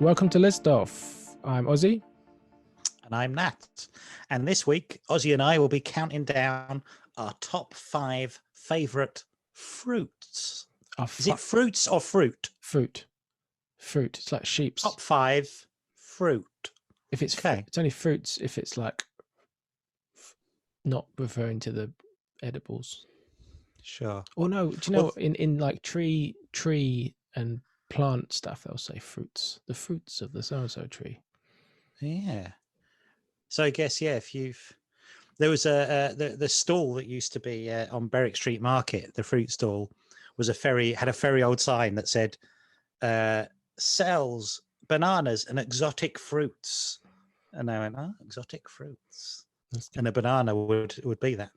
Welcome to List Off. I'm Ozzy. And I'm Nat. And this week, Ozzy and I will be counting down our top 5 favourite fruits. Is it fruits or fruit? Fruit. Fruit. It's like sheep's. Top 5 fruit. If it's it's only fruits if it's like not referring to the edibles. Sure. Or no, do you know in like tree and plant stuff they'll say fruits. The fruits of the so-and-so tree. Yeah. So I guess if there was the stall that used to be on Berwick Street Market, the fruit stall was had a very old sign that said sells bananas and exotic fruits. And I went, exotic fruits. And a banana would be that.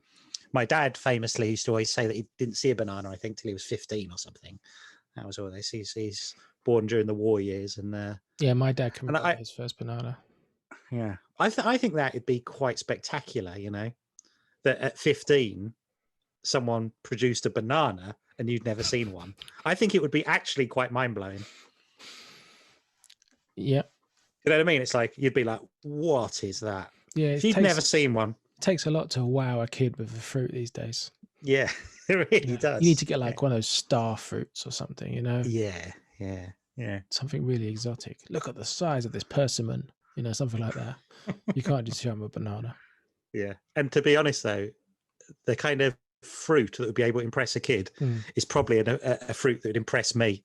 My dad famously used to always say that he didn't see a banana, I think, till he was 15 or something. That was all they see. He's born during the war years. And yeah, my dad can remember his first banana. Yeah. I think that would be quite spectacular, that at 15, someone produced a banana and you'd never seen one. I think it would be actually quite mind-blowing. Yeah. You know what I mean? It's like, you'd be like, what is that? Yeah. If you'd never seen one. It takes a lot to wow a kid with a fruit these days. Yeah, it really does. You need to get like one of those star fruits or something, Yeah. Something really exotic. Look at the size of this persimmon, something like that. You can't just show them a banana. Yeah. And to be honest, though, the kind of fruit that would be able to impress a kid is probably a fruit that would impress me.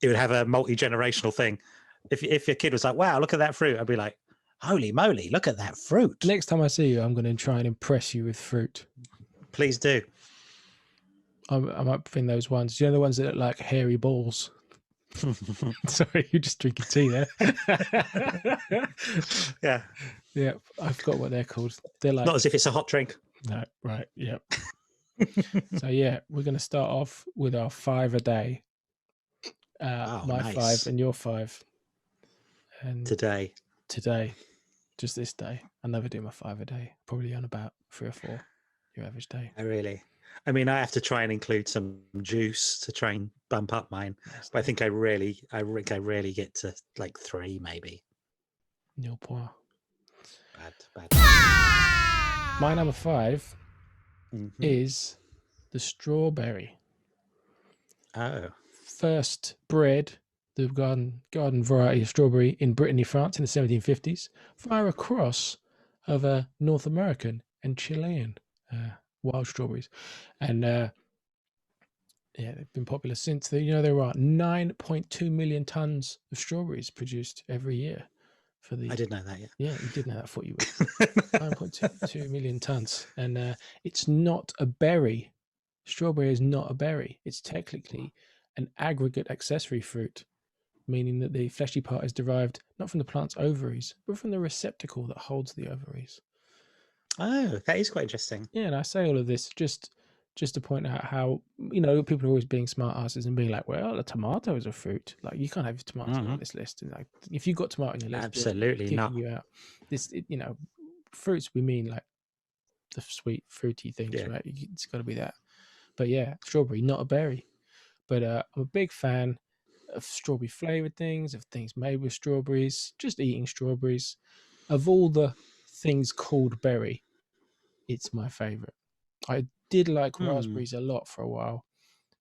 It would have a multi-generational thing. If your kid was like, wow, look at that fruit, I'd be like, holy moly, look at that fruit. Next time I see you, I'm going to try and impress you with fruit. Please do. I might find those ones. The ones that look like hairy balls. Sorry, you're just drinking tea there. Yeah, I forgot what they're called. They're like, not as if it's a hot drink. No, right, yeah. So we're going to start off with our 5 a day. My nice. 5 and your 5. And today, just this day. I never do my 5 a day. Probably on about 3 or 4. Your average day. Oh, really? I mean, I have to try and include some juice to try and bump up mine. Yes, but I think I really get to like 3, maybe. Nil point. Bad. My number 5 is the strawberry. Oh. First bred the garden variety of strawberry in Brittany, France in the 1750s via a cross of North American and Chilean wild strawberries. And they've been popular since. There are 9.2 million tons of strawberries produced every year. I didn't know that yet. Yeah, you did know that. I thought you would. 9.2 million tons. And it's not a berry. Strawberry is not a berry. It's technically an aggregate accessory fruit, meaning that the fleshy part is derived not from the plant's ovaries, but from the receptacle that holds the ovaries. Oh, that is quite interesting. Yeah, and I say all of this just to point out how, people are always being smart asses and being like, well, a tomato is a fruit. Like, you can't have tomato on this list. And like, if you've got tomato on your list, absolutely not. You out. Fruits, we mean like the sweet, fruity things, right? It's got to be that. But yeah, strawberry, not a berry. But I'm a big fan of strawberry flavored things, of things made with strawberries, just eating strawberries. Of all the things called berry, it's my favorite. I did like raspberries a lot for a while,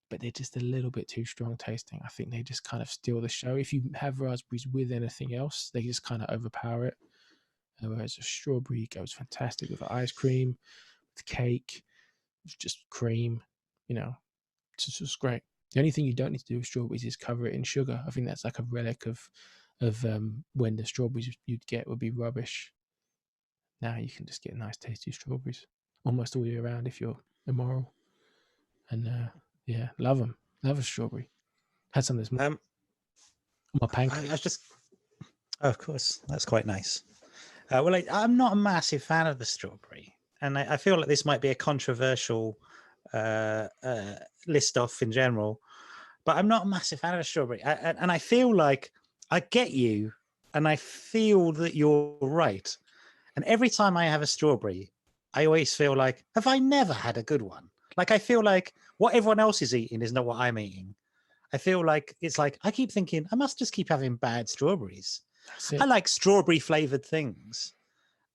but they're just a little bit too strong tasting. I think they just kind of steal the show. If you have raspberries with anything else, they just kind of overpower it. Whereas a strawberry goes fantastic with ice cream, with cake, with just cream, it's just great. The only thing you don't need to do with strawberries is cover it in sugar. I think that's like a relic of when the strawberries you'd get would be rubbish. Now you can just get nice tasty strawberries almost all year round if you're immoral. And love them. Love a strawberry. Had some this morning. My pancake. Of course, that's quite nice. I'm not a massive fan of the strawberry, and I feel like this might be a controversial list off in general, but I'm not a massive fan of strawberry. And I feel like I get you, and I feel that you're right. And every time I have a strawberry, I always feel like, have I never had a good one? Like, I feel like what everyone else is eating is not what I'm eating. I feel like it's like I keep thinking I must just keep having bad strawberries. That's it. I like strawberry flavored things,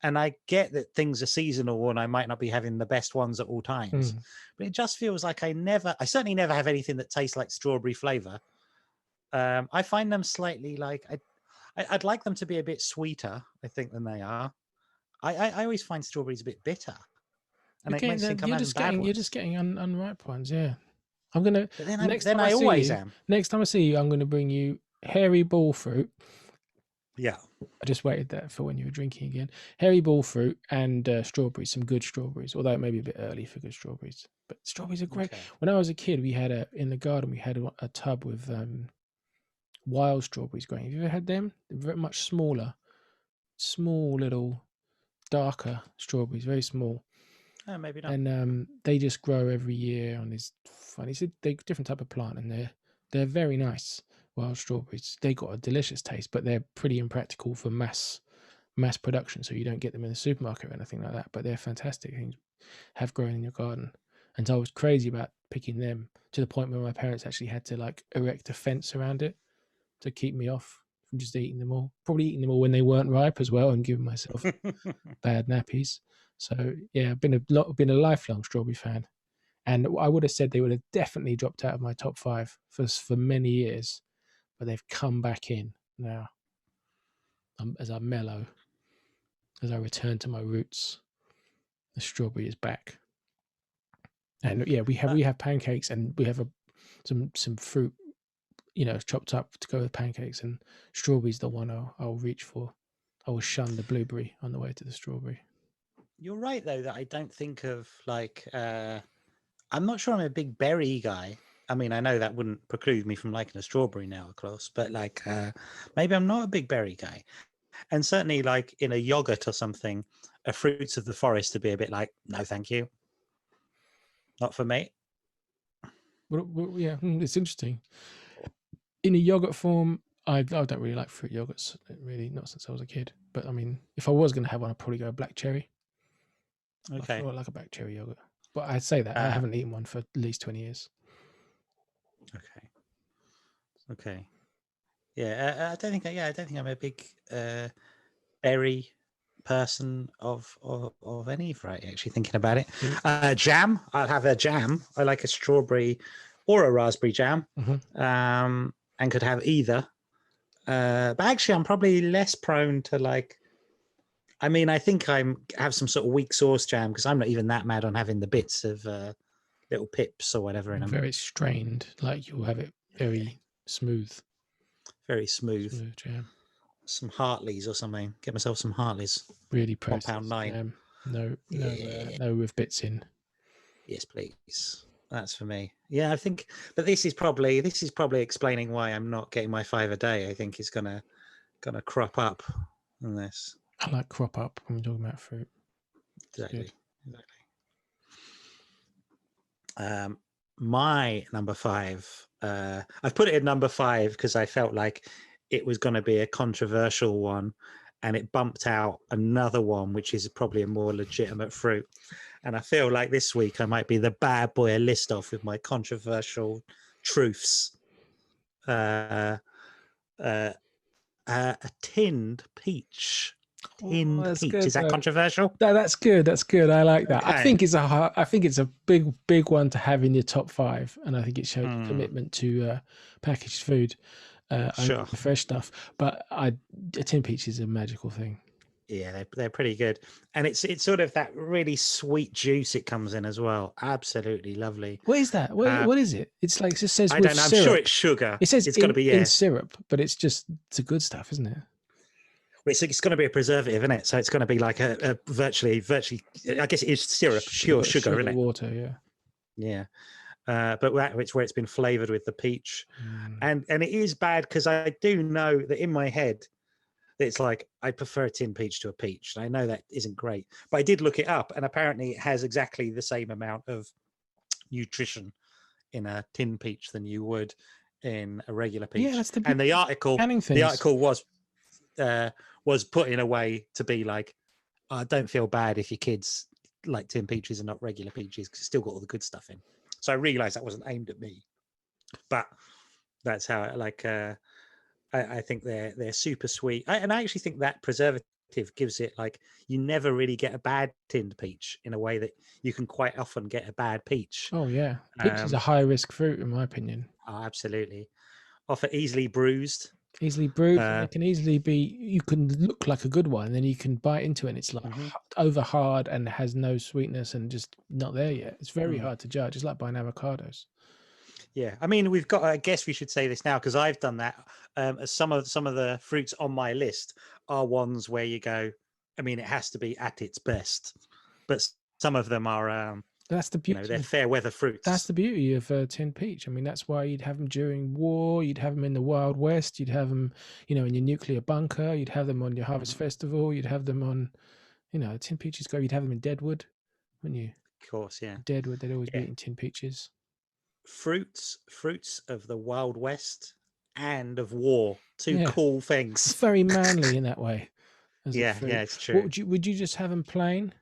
and I get that things are seasonal and I might not be having the best ones at all times. But it just feels like I certainly never have anything that tastes like strawberry flavor. I find them slightly like I'd like them to be a bit sweeter, I think, than they are. I always find strawberries a bit bitter, and it makes me think I'm having bad ones. You're just getting unripe ones. Yeah, I'm gonna. But then Next then time I see always you, am. Next time I see you, I'm gonna bring you hairy ball fruit. Yeah. I just waited that for when you were drinking again. Hairy ball fruit and strawberries, some good strawberries. Although it may be a bit early for good strawberries, but strawberries are great. Okay. When I was a kid, we had in the garden we had a tub with wild strawberries growing. Have you ever had them? They're very much smaller, small little darker strawberries, very small. Oh, maybe not. And they just grow every year on this funny. It's a different type of plant, and they're very nice. Wild strawberries. They got a delicious taste, but they're pretty impractical for mass production, so you don't get them in the supermarket or anything like that. But they're fantastic things have grown in your garden. And so I was crazy about picking them to the point where my parents actually had to like erect a fence around it to keep me off from just eating them all. Probably eating them all when they weren't ripe as well, and giving myself bad nappies. So yeah, I've been a lifelong strawberry fan, and I would have said they would have definitely dropped out of my top 5 for many years, but they've come back in now. As I mellow, as I return to my roots, the strawberry is back. And yeah, we have pancakes, and we have some fruit, chopped up to go with pancakes, and strawberry's the one I'll reach for. I will shun the blueberry on the way to the strawberry. You're right though that I don't think of like I'm not sure I'm a big berry guy. I mean, I know that wouldn't preclude me from liking a strawberry now, of course, but like maybe I'm not a big berry guy. And certainly like in a yogurt or something, a fruits of the forest to be a bit like, no, thank you. Not for me. Well, yeah, it's interesting. In a yogurt form, I don't really like fruit yogurts, really, not since I was a kid. But I mean, if I was going to have one, I'd probably go black cherry. Okay. I like a black cherry yogurt. But I'd say that I haven't eaten one for at least 20 years. Okay. Yeah, I don't think I'm a big berry person of any variety. Actually, thinking about it, jam. I'll have a jam. I like a strawberry or a raspberry jam, and could have either. But actually, I'm probably less prone to like. I mean, I think have some sort of weak sauce jam because I'm not even that mad on having the bits of little pips or whatever in them. Very strained, like you'll have it very smooth. Very smooth. Smooth jam. Some Hartleys or something. Get myself some Hartleys. Really pressed. £1.9. No with bits in. Yes, please. That's for me. Yeah, I think. But this is probably explaining why I'm not getting my 5 a day. I think is gonna crop up on this. I like crop up when we're talking about fruit. Exactly. My number 5. I've put it at number 5 because I felt like it was going to be a controversial one, and it bumped out another one, which is probably a more legitimate fruit. And I feel like this week I might be the bad boy list off with my controversial truths. A tinned peach. Peach. Is that controversial? That's good. That's good. I like that. Okay. I think it's a big one to have in your top 5, and I think it shows commitment to packaged food. Sure. The fresh stuff, but a tin peach is a magical thing. Yeah, they're pretty good, and it's sort of that really sweet juice it comes in as well. Absolutely lovely. What is that? What is it? It's like it just says. I don't know. Syrup. I'm sure it's sugar. It says it's got to be in syrup, but it's a good stuff, isn't it? It's going to be a preservative, isn't it? So it's going to be like a virtually. I guess it is syrup, pure sugar, isn't it? Water, yeah. Yeah. But it's where it's been flavored with the peach, and it is bad because I do know that in my head that it's like I prefer a tin peach to a peach, and I know that isn't great, but I did look it up, and apparently it has exactly the same amount of nutrition in a tin peach than you would in a regular peach. Yeah, that's the and the article was put in a way to be like, I don't feel bad if your kids like tin peaches and not regular peaches because it's still got all the good stuff in. So I realized that wasn't aimed at me, but That's how I think they're super sweet. And I actually think that preservative gives it like you never really get a bad tinned peach in a way that you can quite often get a bad peach. Oh yeah, peach is a high risk fruit in my opinion. Oh, absolutely. Often easily bruised. Easily bruised, and Uh, it can easily be. You can look like a good one, and then you can bite into it, and it's like mhm. over hard and has no sweetness and just not there yet. It's very Mm. hard to judge. It's like buying avocados. Yeah, I mean, we've got. I guess we should say this now because I've done that. Some of the fruits on my list are ones where you go. I mean, it has to be at its best, but some of them are. That's the beauty. They're fair weather That's fruits. the beauty of tinned peach. I mean, that's why you'd have them during war. You'd have them in the Wild West. You'd have them, in your nuclear bunker. You'd have them on your Harvest Mhm. Festival. You'd have them on, tinned peaches go. You'd have them in Deadwood, wouldn't you? Of course, yeah, Deadwood, they'd always be yeah. eating tinned peaches. Fruits of the Wild West and of war. Two Yeah, cool it's things. very manly in that way as a Yeah, fruit. yeah, it's What true. would you just have them plain?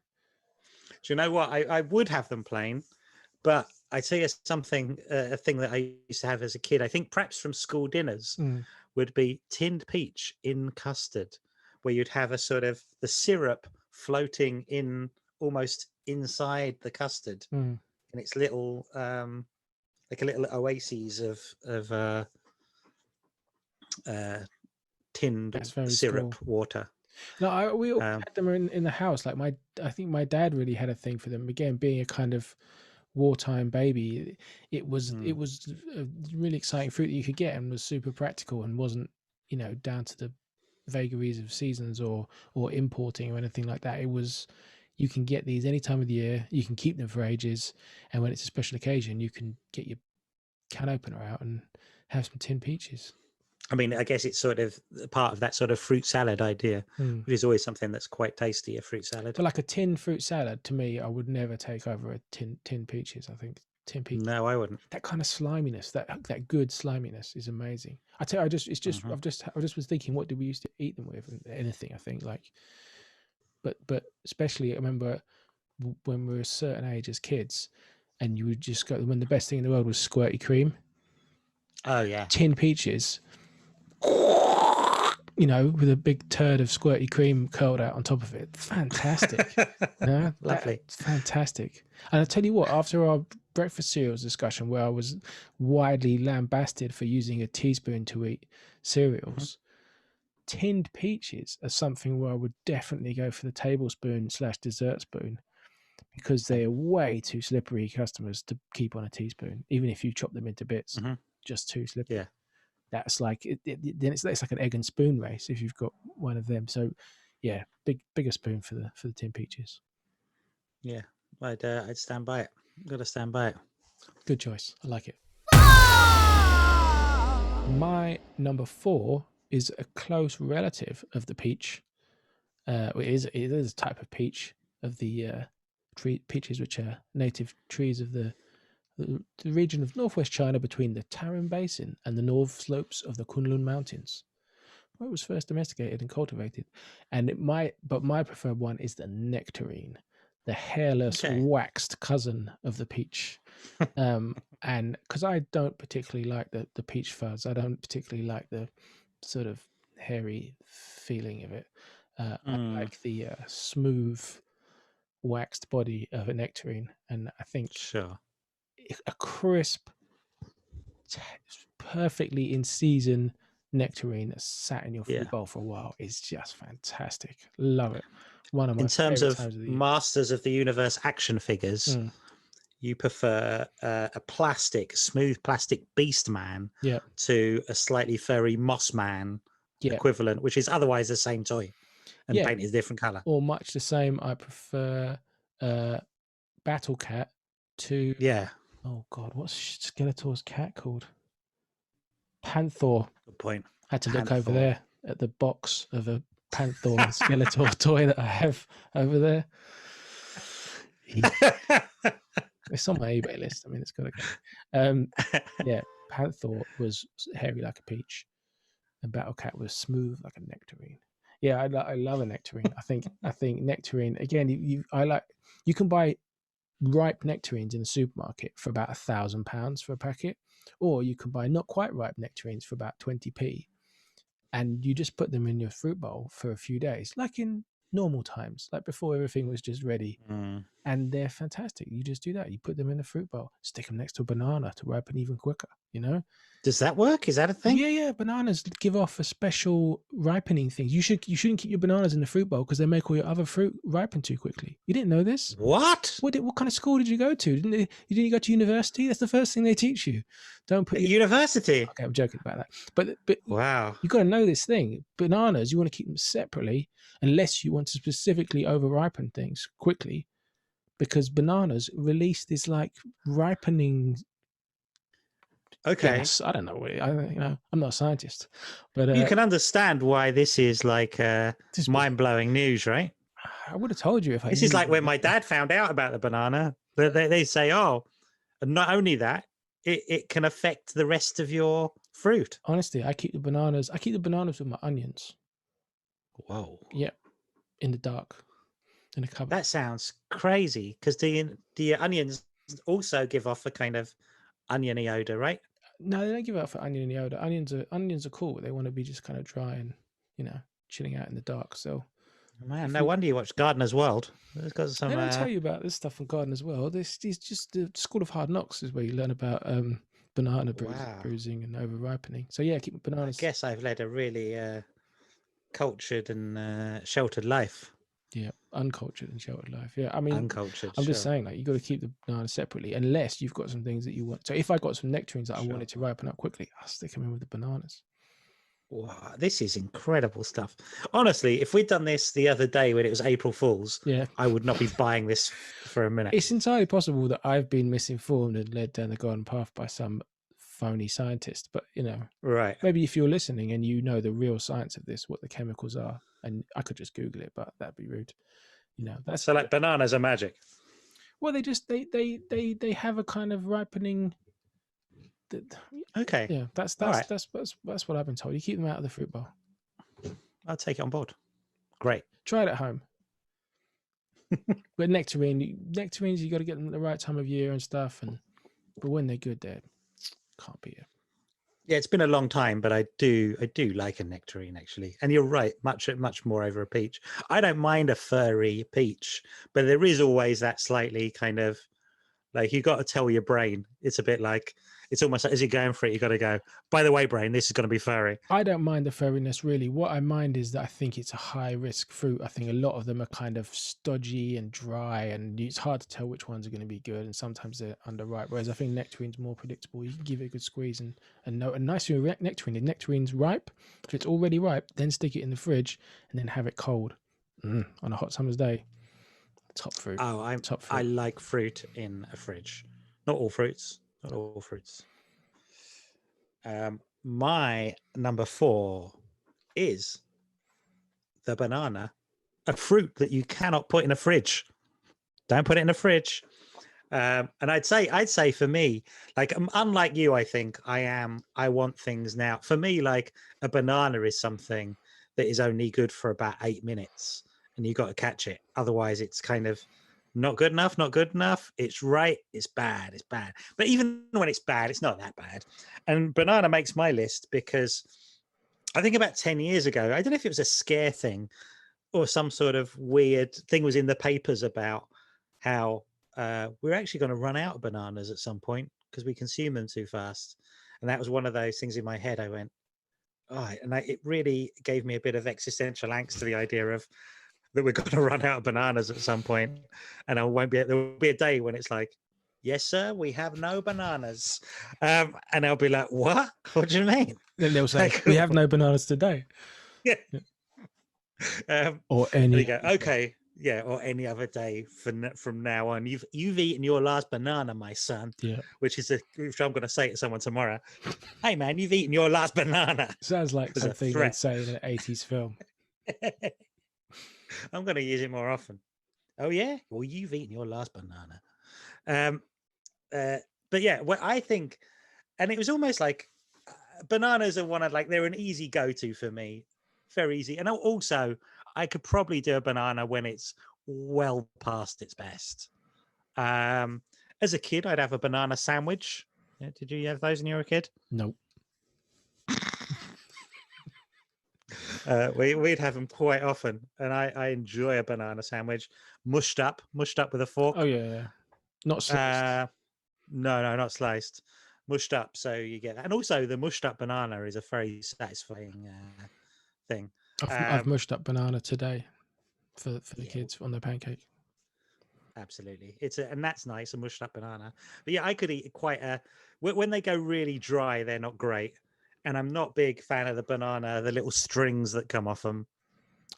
Do you know what? I would have them plain, but I tell you something, a thing that I used to have as a kid. I think perhaps from school dinners Mm, would be tinned peach in custard, where you'd have a sort of the syrup floating in almost inside the custard, mm. and it's little like a little oases of uh, That's tinned very syrup cool. water. No, we always Um, had them in the house. Like I think my dad really had a thing for them. Again, being a kind of wartime baby, it mm, was a really exciting fruit that you could get and was super practical and wasn't down to the vagaries of seasons or importing or anything like that. It was you can get these any time of the year. You can keep them for ages, and when it's a special occasion, you can get your can opener out and have some tin peaches. I mean, I guess it's sort of part of that sort of fruit salad idea, Mm. which is always something that's quite tasty, a fruit salad. But like a tin fruit salad, to me, I would never take over a tin peaches. I think tin peaches, No, I wouldn't. that kind of sliminess, that good sliminess is amazing. I tell you, Hmm. I just was thinking, what did we used to eat them with? And anything, I think, like, but especially, I remember when we were a certain age as kids, and you would just go when the best thing in the world was squirty cream, Oh yeah, tin peaches, with a big turd of squirty cream curled out on top of it. Fantastic. Yeah, lovely. that's fantastic. And I tell you what, after our breakfast cereals discussion, where I was widely lambasted for using a teaspoon to eat Hmm. cereals, tinned peaches are something where I would definitely go for the tablespoon/dessert spoon because they are way too slippery customers to keep on a teaspoon, even if you chop them into bits. Hmm. Just too slippery. Yeah, That's like then it's like an egg and spoon race if you've got one of them. So yeah, bigger spoon for the tin peaches. yeah. I'd stand by it. Got to stand by it. Good choice. I like it. My number 4 is a close relative of the peach. It is a type of peach of the peaches, which are native trees of the region of northwest China between the Tarim Basin and the north slopes of the Kunlun Mountains, where it was first domesticated and cultivated. But my preferred one is the nectarine, the hairless, Okay. waxed cousin of the peach. And because I don't particularly like the peach fuzz, I don't particularly like the sort of hairy feeling of it. I Mm, like the smooth, waxed body of a nectarine, and I think sure. a crisp, perfectly in season nectarine that's sat in your Yeah. fruit bowl for a while is just fantastic. Love it. One of In my terms favorite of times of the year. Masters of the Universe action figures, Mm, you prefer a smooth plastic beast man yeah, to a slightly furry moss man yeah, equivalent, which is otherwise the same toy and yeah. painted a different color. Or much the same. I prefer uh, Battle Cat to Yeah, oh god, what's Skeletor's cat called? Panther. good point. Had to look over Panther. there at the box of a Panther and Skeletor toy that I have over there. It's on my eBay list. I mean, it's got to go. Yeah, Panther was hairy like a peach, and Battle Cat was smooth like a nectarine. Yeah, I love a nectarine. I think nectarine again. I like you can buy ripe nectarines in the supermarket for about £1,000 for a packet, or you can buy not quite ripe nectarines for about 20p, and you just put them in your fruit bowl for a few days, like in normal times, like before everything was just ready. And they're fantastic. You just do that. You put them in a fruit bowl, stick them next to a banana to ripen even quicker, you know? Does that work? Is that a thing? Yeah. Bananas give off a special ripening thing. You shouldn't keep your bananas in the fruit bowl because they make all your other fruit ripen too quickly. You didn't know this? What? What kind of school did you go to? Didn't you go to university? That's the first thing they teach you. Don't put university. Okay, I'm joking about that. But wow, you got to know this thing. Bananas, you want to keep them separately unless you want to specifically over ripen things quickly, because bananas release this like ripening gas. I don't know. I'm not a scientist, but you can understand why this is like mind-blowing news, right? I would have told you if I. This is like when my dad found out about the banana. They say, oh, and not only that, it can affect the rest of your fruit. Honestly, I keep the bananas with my onions. Whoa. Yeah, in the dark, in a cupboard. That sounds crazy, because do your onions also give off a kind of oniony odor, right? No, they don't give off an oniony odor. Onions are cool. They want to be just kind of dry and, chilling out in the dark. So, man, no wonder you watch Gardener's World. It's got some. They don't tell you about this stuff in Gardener's World. This is just the School of Hard Knocks is where you learn about banana bruising and over ripening. So yeah, keep bananas. I guess I've led a really cultured and sheltered life. Yeah, uncultured and sheltered life. Yeah, I mean, uncultured. I'm just saying, like, you got to keep the bananas separately, unless you've got some things that you want. So if I got some nectarines that I wanted to ripen up quickly, I'll stick them in with the bananas. Wow, this is incredible stuff. Honestly, if we'd done this the other day when it was April Fool's, I would not be buying this for a minute. It's entirely possible that I've been misinformed and led down the garden path by some phony scientist, but right, maybe if you're listening and you know the real science of this, what the chemicals are, and I could just Google it, but that'd be rude. That's so like bananas are magic. Well, they have a kind of ripening. Okay. Yeah, that's what I've been told. You keep them out of the fruit bowl. I'll take it on board. Great. Try it at home. But nectarines, you got to get them at the right time of year and stuff. But when they're good, they can't be it. Yeah, it's been a long time, but I do like a nectarine, actually. And you're right, much more over a peach. I don't mind a furry peach, but there is always that slightly kind of like, you got to tell your brain. It's a bit like, it's almost like, as you're going for it, you got to go, by the way, brain, this is going to be furry. I don't mind the furriness, really. What I mind is that I think it's a high risk fruit. I think a lot of them are kind of stodgy and dry, and it's hard to tell which ones are going to be good, and sometimes they're underripe. Whereas I think nectarine's more predictable. You can give it a good squeeze and know. And nice thing with nectarine, the nectarine's ripe. If it's already ripe, then stick it in the fridge and then have it cold on a hot summer's day. Top fruit. Oh, top fruit. I like fruit in a fridge. Not all fruits. My number 4 is the banana, a fruit that you cannot put in a fridge. Don't put it in a fridge. And I'd say for me, like, unlike you, I think I want things now. For me, like, a banana is something that is only good for about 8 minutes, and you got to catch it. Otherwise, it's kind of not good enough. It's right. It's bad. But even when it's bad, it's not that bad. And banana makes my list because I think about 10 years ago, I don't know if it was a scare thing or some sort of weird thing was in the papers about how we're actually going to run out of bananas at some point because we consume them too fast. And that was one of those things in my head. I went, it really gave me a bit of existential angst to the idea of that we're going to run out of bananas at some point, and there will be a day when it's like, yes, sir, we have no bananas. And I'll be like, what? What do you mean? Then they'll say, we have no bananas today. Yeah. Or any. Okay. Yeah. Or any other day from now on. You've eaten your last banana, my son. Yeah. Which I'm going to say to someone tomorrow. Hey, man, you've eaten your last banana. Sounds like something they'd say in an 80s film. I'm going to use it more often. Oh, yeah? Well, you've eaten your last banana. But yeah, what I think, and it was almost like bananas are one of, like, they're an easy go-to for me. Very easy. And also, I could probably do a banana when it's well past its best. As a kid, I'd have a banana sandwich. Yeah, did you have those when you were a kid? Nope. We'd have them quite often, and I enjoy a banana sandwich, mushed up with a fork. Oh yeah. Not sliced. No, not sliced, mushed up. So you get that, and also the mushed up banana is a very satisfying thing. I've mushed up banana today for the Yeah, kids on their pancake. absolutely. And that's nice, a mushed up banana. But yeah, I could eat quite a. When they go really dry, they're not great, and I'm not a big fan of the banana, the little strings that come off them.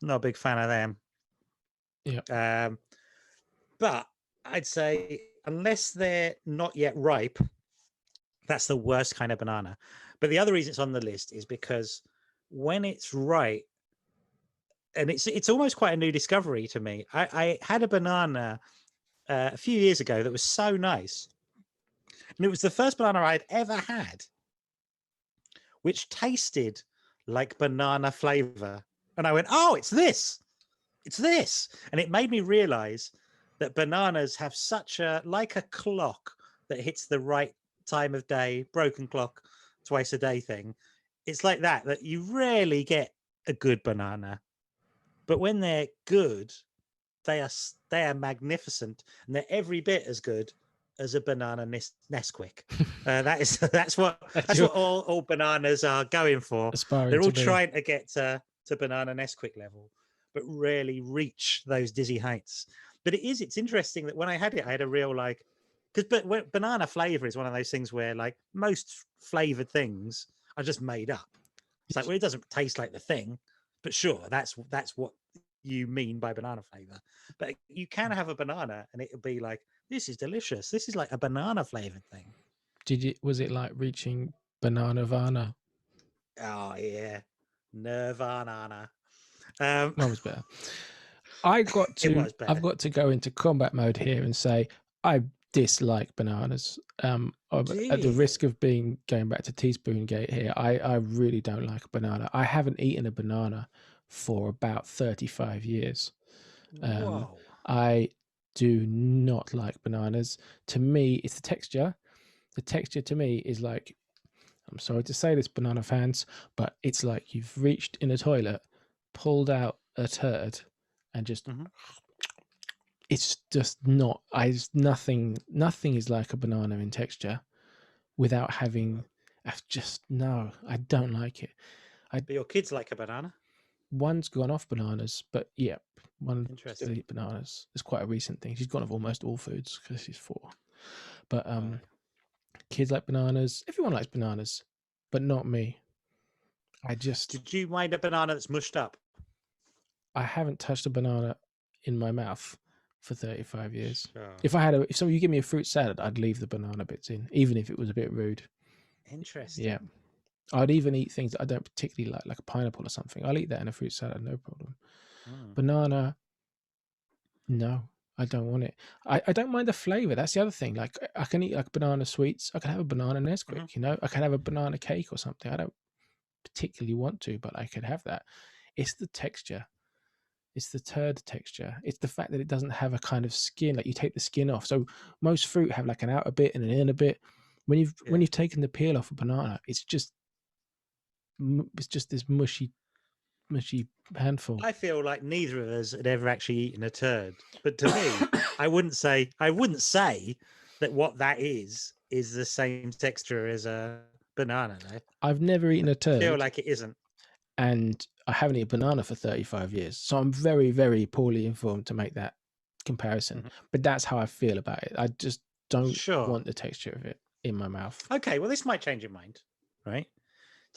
Not a big fan of them. Yeah. But I'd say unless they're not yet ripe, that's the worst kind of banana. But the other reason it's on the list is because when it's ripe, and it's almost quite a new discovery to me. I had a banana a few years ago that was so nice, and it was the first banana I'd ever had, which tasted like banana flavor. And I went, "Oh, it's this! It's this!" And it made me realize that bananas have such a like a clock that hits the right time of day, broken clock, twice a day thing. It's like that you rarely get a good banana, but when they're good, they are magnificent, and they're every bit as good as a banana Nesquik. That's what all bananas are going for. Aspiring They're all to be. trying to get to banana Nesquik level, but rarely reach those dizzy heights. But it's interesting that when I had it, I had a real like, because banana flavor is one of those things where like most flavored things are just made up. It's like, well, it doesn't taste like the thing, but sure, that's what you mean by banana flavor. But you can have a banana and it'll be like, this is delicious. This is like a banana flavored thing. Was it like reaching banana vana? Oh yeah, Nirvana. Mine was better. I've got to go into combat mode here and say I dislike bananas. At the risk of going back to teaspoon gate here, I really don't like a banana. I haven't eaten a banana for about 35 years. Whoa. I do not like bananas. To me, it's the texture. The texture to me is like, I'm sorry to say this, banana fans, but it's like you've reached in a toilet, pulled out a turd, and just it's just not. Nothing is like a banana in texture without having. I don't like it. But your kids like a banana. One's gone off bananas, but yeah, one Interesting. still eat bananas. It's quite a recent thing. She's gone off almost all foods because she's 4. But kids like bananas. Everyone likes bananas, but not me. Did you mind a banana that's mushed up? I haven't touched a banana in my mouth for 35 years. Sure. If somebody give me a fruit salad, I'd leave the banana bits in, even if it was a bit rude. Interesting. Yeah. I'd even eat things that I don't particularly like a pineapple or something. I'll eat that in a fruit salad, no problem. Banana, no, I don't want it. I don't mind the flavor. That's the other thing. Like I can eat like banana sweets. I can have a banana Nesquik, I can have a banana cake or something. I don't particularly want to, but I could have that. It's the texture. It's the turd texture. It's the fact that it doesn't have a kind of skin. Like you take the skin off. So most fruit have like an outer bit and an inner bit. When you've taken the peel off a banana, it's just this mushy handful. I feel like neither of us had ever actually eaten a turd, but to me, I wouldn't say that what that is the same texture as a banana. Though I've never eaten a turd. I feel like it isn't, and I haven't eaten a banana for 35 years, so I'm very, very poorly informed to make that comparison. But that's how I feel about it. I just don't want the texture of it in my mouth. Okay, well, this might change your mind, right?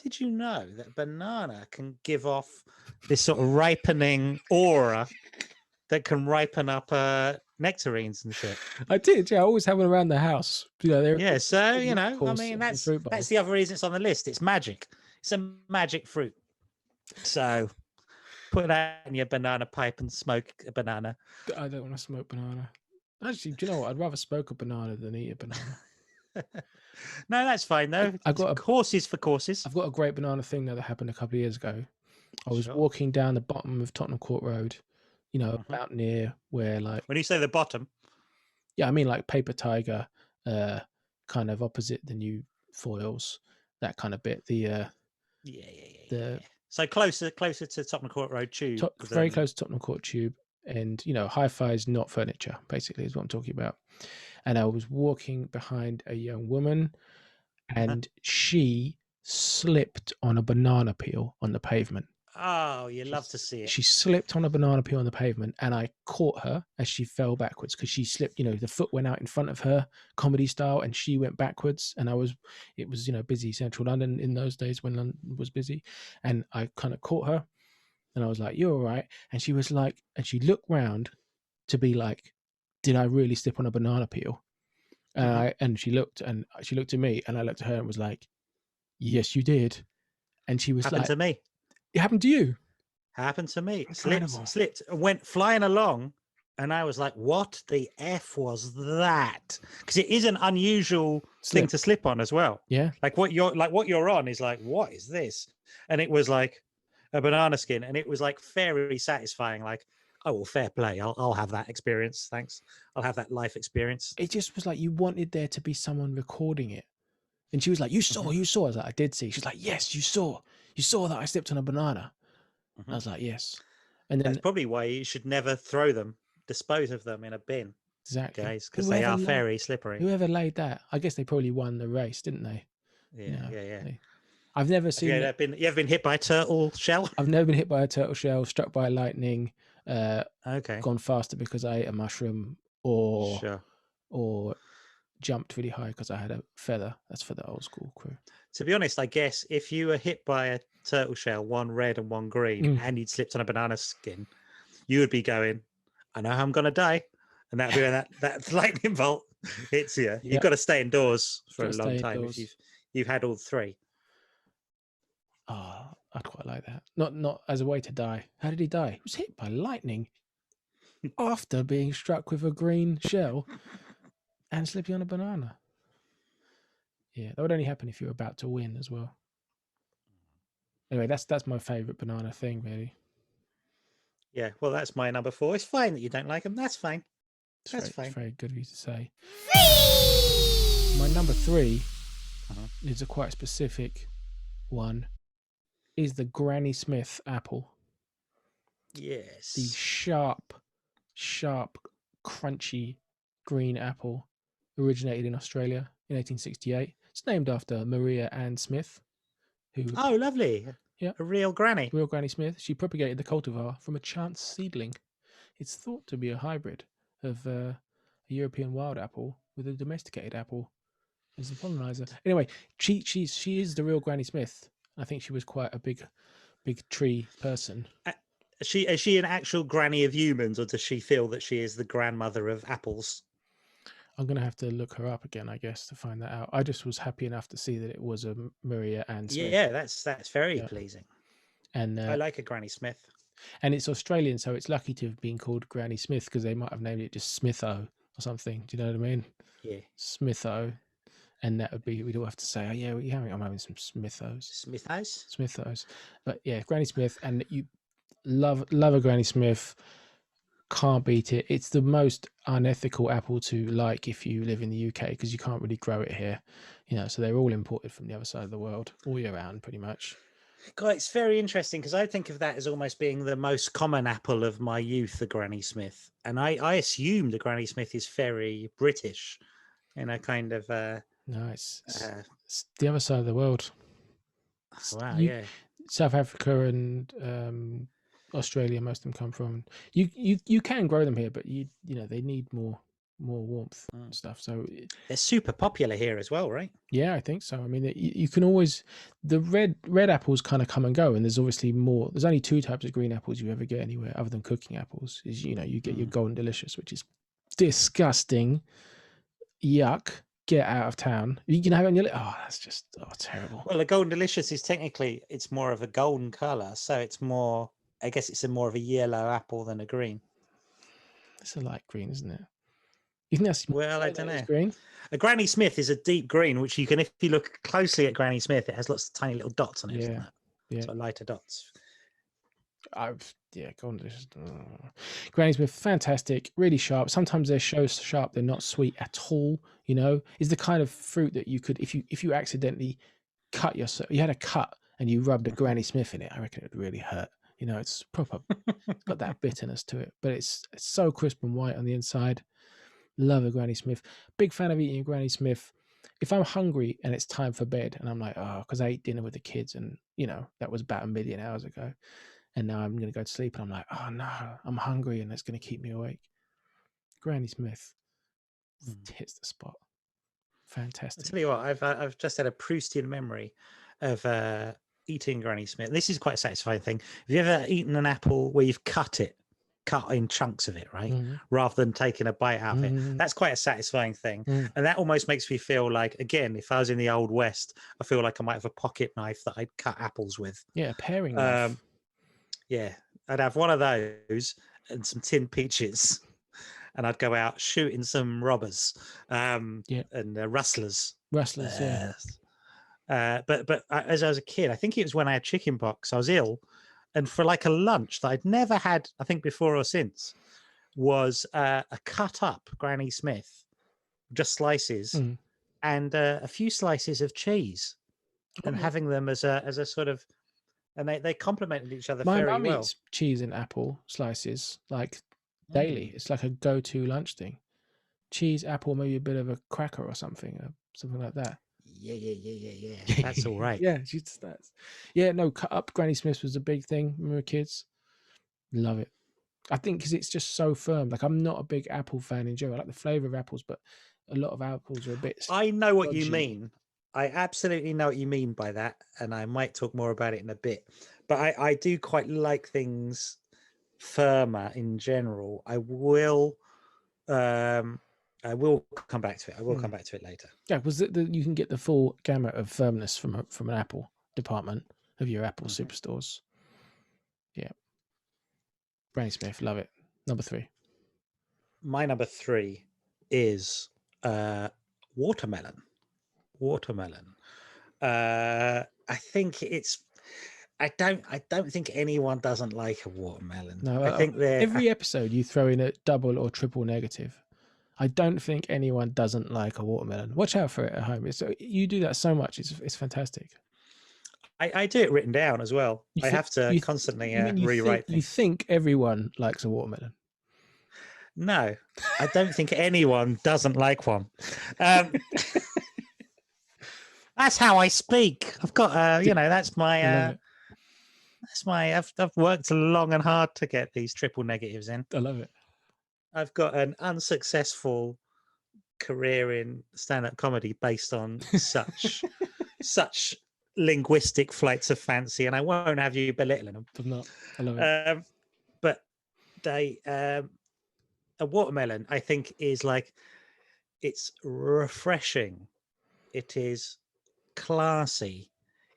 Did you know that banana can give off this sort of ripening aura that can ripen up nectarines and shit? I did, yeah. I always have one around the house. So I mean, that's the other reason it's on the list. It's magic. It's a magic fruit. So put that in your banana pipe and smoke a banana. I don't want to smoke banana. Actually, do you know what? I'd rather smoke a banana than eat a banana. No, that's fine though. I've got horses for courses. I've got a great banana thing that happened a couple of years ago. I was walking down the bottom of Tottenham Court Road, about near where like. When you say the bottom, Yeah, I mean like paper tiger, kind of opposite the new foils, that kind of bit. The So closer to Tottenham Court Road Tube very than close to Tottenham Court Tube, and hi-fi is not furniture. Basically, is what I'm talking about. And I was walking behind a young woman, and she slipped on a banana peel on the pavement. Oh, you love to see it. She slipped on a banana peel on the pavement, and I caught her as she fell backwards because she slipped. The foot went out in front of her, comedy style, and she went backwards. And it was busy Central London in those days when London was busy, and I kind of caught her, and I was like, "You're all right," and she was like, and she looked round to be like, "Did I really slip on a banana peel?" And she looked at me, and I looked at her and was like, "Yes, you did." And she was happened like, to me. "It happened to you?" Happened to me. Incredible. Slipped, went flying along, and I was like, "What the f was that?" Because it is an unusual thing to slip on as well. Yeah. Like what you're on is like, what is this? And it was like a banana skin, and it was like very satisfying. Like, oh well, fair play. I'll have that experience. Thanks. I'll have that life experience. It just was like you wanted there to be someone recording it. And she was like, you saw. I was like, I did see. She's like, yes, you saw that I slipped on a banana. I was like, yes. And then that's probably why you should never throw them, dispose of them in a bin. Exactly. Guys, because they are very slippery. Whoever laid that, I guess they probably won the race, didn't they? Yeah. I've never seen. You ever been hit by a turtle shell? I've never been hit by a turtle shell, struck by lightning, okay, gone faster because I ate a mushroom, or jumped really high because I had a feather. That's for the old school crew. To be honest, I guess if you were hit by a turtle shell, one red and one green, and you'd slipped on a banana skin, you would be going, I know how I'm going to die. And that'd be when that lightning bolt hits you. You've got to stay indoors for a long time if you've had all three. Oh, I'd quite like that. Not as a way to die. How did he die? He was hit by lightning after being struck with a green shell and slipping on a banana. Yeah, that would only happen if you were about to win as well. Anyway, that's my favourite banana thing, really. Yeah, well, that's my number 4. It's fine that you don't like them. That's fine. That's fine. It's very good of you to say. My number 3 is a quite specific one. Is the Granny Smith apple. Yes. The sharp, crunchy green apple originated in Australia in 1868. It's named after Maria Ann Smith. Oh, lovely. Yeah. A real granny. Real Granny Smith. She propagated the cultivar from a chance seedling. It's thought to be a hybrid of a European wild apple with a domesticated apple as the pollinizer. Anyway, she is the real Granny Smith. I think she was quite a big tree person. Is she an actual granny of humans, or does she feel that she is the grandmother of apples? I'm going to have to look her up again, I guess, to find that out. I just was happy enough to see that it was a Maria Ann Smith. Yeah, that's very pleasing. And I like a Granny Smith. And it's Australian, so it's lucky to have been called Granny Smith because they might have named it just Smitho or something. Do you know what I mean? Yeah. Smitho. And that would be, we'd all have to say, oh, yeah, I'm having some Smithos. Smithos. But yeah, Granny Smith. And you love a Granny Smith. Can't beat it. It's the most unethical apple to like if you live in the UK because you can't really grow it here. So they're all imported from the other side of the world all year round, pretty much. God, it's very interesting because I think of that as almost being the most common apple of my youth, the Granny Smith. And I assume the Granny Smith is very British in a kind of... No, it's the other side of the world. Wow, South Africa and Australia, most of them come from. You can grow them here, but they need more warmth and stuff. So they're super popular here as well, right? Yeah, I think so. I mean, you can always, the red apples kind of come and go, and there's obviously more. There's only 2 types of green apples you ever get anywhere other than cooking apples. Is you get your Golden Delicious, which is disgusting, yuck. Get out of town. You can have it on your lip. Oh, that's just terrible. Well, the Golden Delicious is technically it's more of a golden color, so it's more. I guess it's more of a yellow apple than a green. It's a light green, isn't it? You think that's I don't know. Green? A Granny Smith is a deep green, which you can, if you look closely at Granny Smith, it has lots of tiny little dots on it. Yeah. So lighter dots. Go on. Granny Smith, fantastic, really sharp. Sometimes they're so sharp they're not sweet at all. Is the kind of fruit that you could, if you accidentally cut yourself, you had a cut and you rubbed a Granny Smith in it, I reckon it would really hurt. It's proper, it's got that bitterness to it, but it's so crisp and white on the inside. Love a Granny Smith. Big fan of eating a Granny Smith. If I'm hungry and it's time for bed and I'm like, because I ate dinner with the kids and that was about 1,000,000 hours ago, and now I'm going to go to sleep and I'm like, oh no, I'm hungry and that's going to keep me awake. Granny Smith hits the spot. Fantastic. I tell you what, I've just had a Proustian memory of eating Granny Smith. This is quite a satisfying thing. Have you ever eaten an apple where you've cut in chunks of it, right? Rather than taking a bite out of it? That's quite a satisfying thing. And that almost makes me feel like, again, if I was in the Old West, I feel like I might have a pocket knife that I'd cut apples with. Yeah, a paring knife. Yeah, I'd have one of those and some tin peaches, and I'd go out shooting some robbers and rustlers. Rustlers, yeah. But as I was a kid, I think it was when I had chicken pox, I was ill, and for like a lunch that I'd never had, I think before or since, was a cut up Granny Smith, just slices, and a few slices of cheese, and having them as a sort of, and they complemented each other very well. My mum eats cheese and apple slices like daily. It's like a go-to lunch thing. Cheese, apple, maybe a bit of a cracker or something like that. Yeah. That's all right. Yeah, she just does. Yeah, no, cut up Granny Smith was a big thing when we were kids. Love it. I think because it's just so firm. Like, I'm not a big apple fan in general. I like the flavor of apples, but a lot of apples are a bit. I know what you mean. I absolutely know what you mean by that, and I might talk more about it in a bit. But I do quite like things firmer in general. I will come back to it. I will come back to it later. Yeah, was it you can get the full gamut of firmness from an apple department of your Apple superstores. Yeah. Granny Smith, love it. Number 3. My number 3 is watermelon. I think it's. I don't think anyone doesn't like a watermelon. No, I think every episode you throw in a double or triple negative. I don't think anyone doesn't like a watermelon. Watch out for it at home. You do that so much. It's fantastic. I do it written down as well. I have to constantly rewrite things. You think everyone likes a watermelon? No, I don't think anyone doesn't like one. That's how I speak. I've got, that's my. I've worked long and hard to get these triple negatives in. I love it. I've got an unsuccessful career in stand-up comedy based on such linguistic flights of fancy, and I won't have you belittling them. I'm not. I love it. But a watermelon, I think, is like, it's refreshing. It is classy.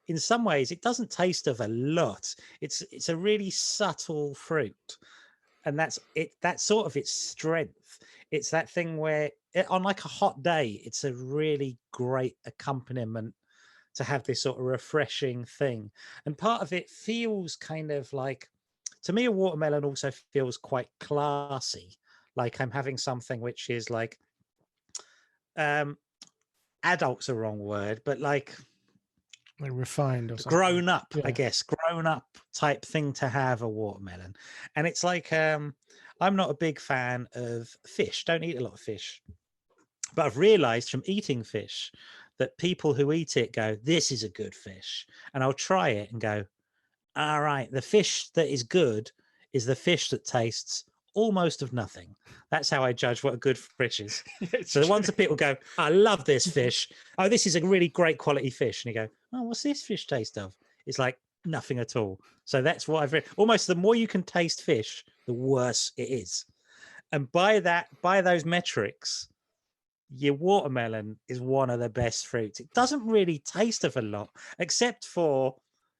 In some ways, it doesn't taste of a lot. It's a really subtle fruit, and that's it. That's sort of its strength. It's that thing where, on like a hot day, it's a really great accompaniment to have this sort of refreshing thing. And part of it feels kind of like, to me, a watermelon also feels quite classy. Like I'm having something which is like, adult's a wrong word, but like refined or something. Grown up, yeah. I guess, grown up type thing to have a watermelon. And it's like, I'm not a big fan of fish, don't eat a lot of fish. But I've realized from eating fish that people who eat it go, this is a good fish. And I'll try it and go, all right, the fish that is good is the fish that tastes almost of nothing. That's how I judge what a good fish is. So the ones that people go, I love this fish. Oh, this is a really great quality fish. And you go, oh, what's this fish taste of? It's like nothing at all. So that's what I've read. Almost the more you can taste fish, the worse it is. And by those metrics, your watermelon is one of the best fruits. It doesn't really taste of a lot, except for